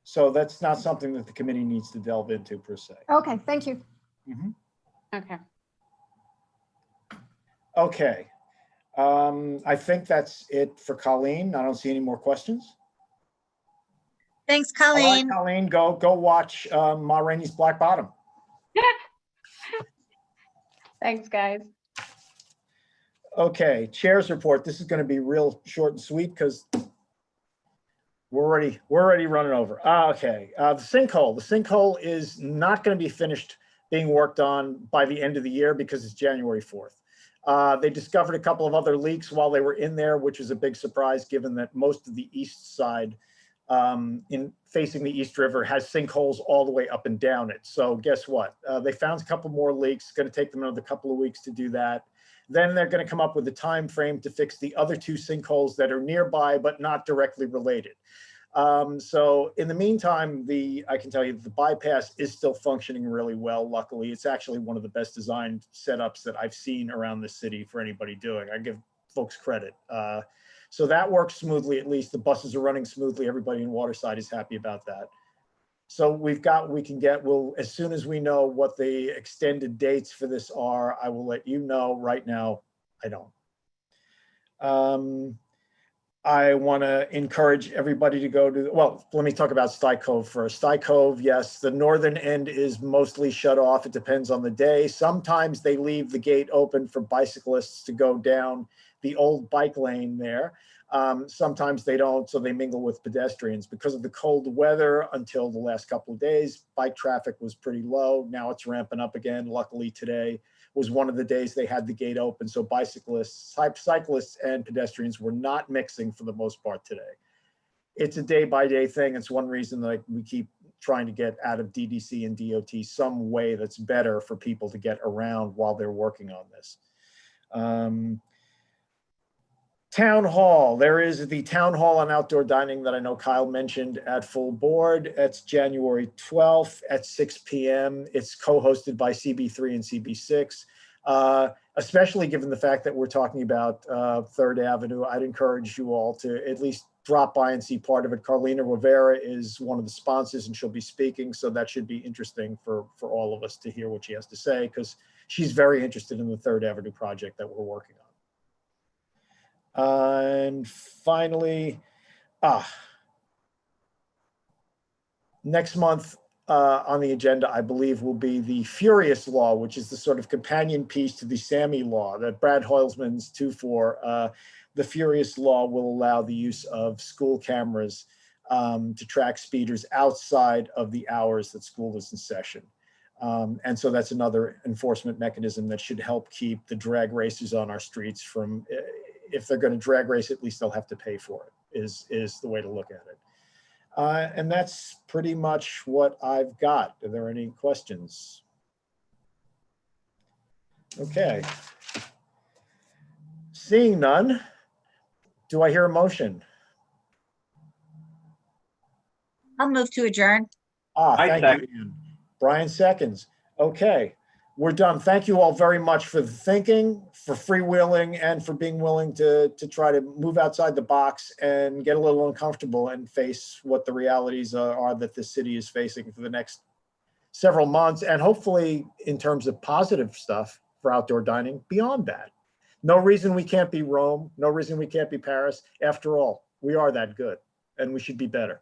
So that's not something that the committee needs to delve into per se. Okay, thank you. Mm-hmm. Okay. Okay. I think that's it for Colleen. I don't see any more questions. Thanks, All right, Colleen. Colleen, go watch Ma Rainey's Black Bottom. Thanks, guys. Okay, chair's report. This is going to be real short and sweet because we're already running over. Okay, the sinkhole. The sinkhole is not going to be finished being worked on by the end of the year because it's January 4th. They discovered a couple of other leaks while they were in there, which was a big surprise given that most of the east side in facing the East River has sinkholes all the way up and down it. So guess what? They found a couple more leaks. It's going to take them another couple of weeks to do that. Then they're going to come up with a time frame to fix the other two sinkholes that are nearby but not directly related. So in the meantime, I can tell you the bypass is still functioning really well. Luckily, it's actually one of the best designed setups that I've seen around the city for anybody doing. I give folks credit. So that works smoothly. At least the buses are running smoothly. Everybody in Waterside is happy about that. So as soon as we know what the extended dates for this are, I will let you know. Right now, I don't. I want to encourage everybody to go to, well, let me talk about Sty Cove first. Sty Cove, yes, the northern end is mostly shut off. It depends on the day. Sometimes they leave the gate open for bicyclists to go down the old bike lane there. Sometimes they don't, so they mingle with pedestrians. Because of the cold weather until the last couple of days, bike traffic was pretty low. Now it's ramping up again. Luckily today was one of the days they had the gate open. So cyclists and pedestrians were not mixing for the most part today. It's a day-by-day thing. It's one reason that we keep trying to get out of DDC and DOT some way that's better for people to get around while they're working on this. Town Hall. There is the Town Hall on outdoor dining that I know Kyle mentioned at full board. It's January 12th at 6 p.m. It's co-hosted by CB3 and CB6. Especially given the fact that we're talking about 3rd Avenue, I'd encourage you all to at least drop by and see part of it. Carlina Rivera is one of the sponsors and she'll be speaking. So that should be interesting for all of us to hear what she has to say because she's very interested in the 3rd Avenue project that we're working on. And finally, next month on the agenda, I believe, will be the Furious Law, which is the sort of companion piece to the SAMI law that Brad Hoylesman's 2-4. The Furious Law will allow the use of school cameras to track speeders outside of the hours that school is in session. And so that's another enforcement mechanism that should help keep the drag racers on our streets from, if they're going to drag race, at least they'll have to pay for it, is the way to look at it. And that's pretty much what I've got. Are there any questions? Okay. Seeing none, do I hear a motion? I'll move to adjourn. Thank you, Ian. Brian seconds. Okay. We're done. Thank you all very much for the thinking, for freewheeling, and for being willing to try to move outside the box and get a little uncomfortable and face what the realities are that this city is facing for the next several months. And hopefully in terms of positive stuff for outdoor dining beyond that. No reason we can't be Rome. No reason we can't be Paris. After all, we are that good and we should be better.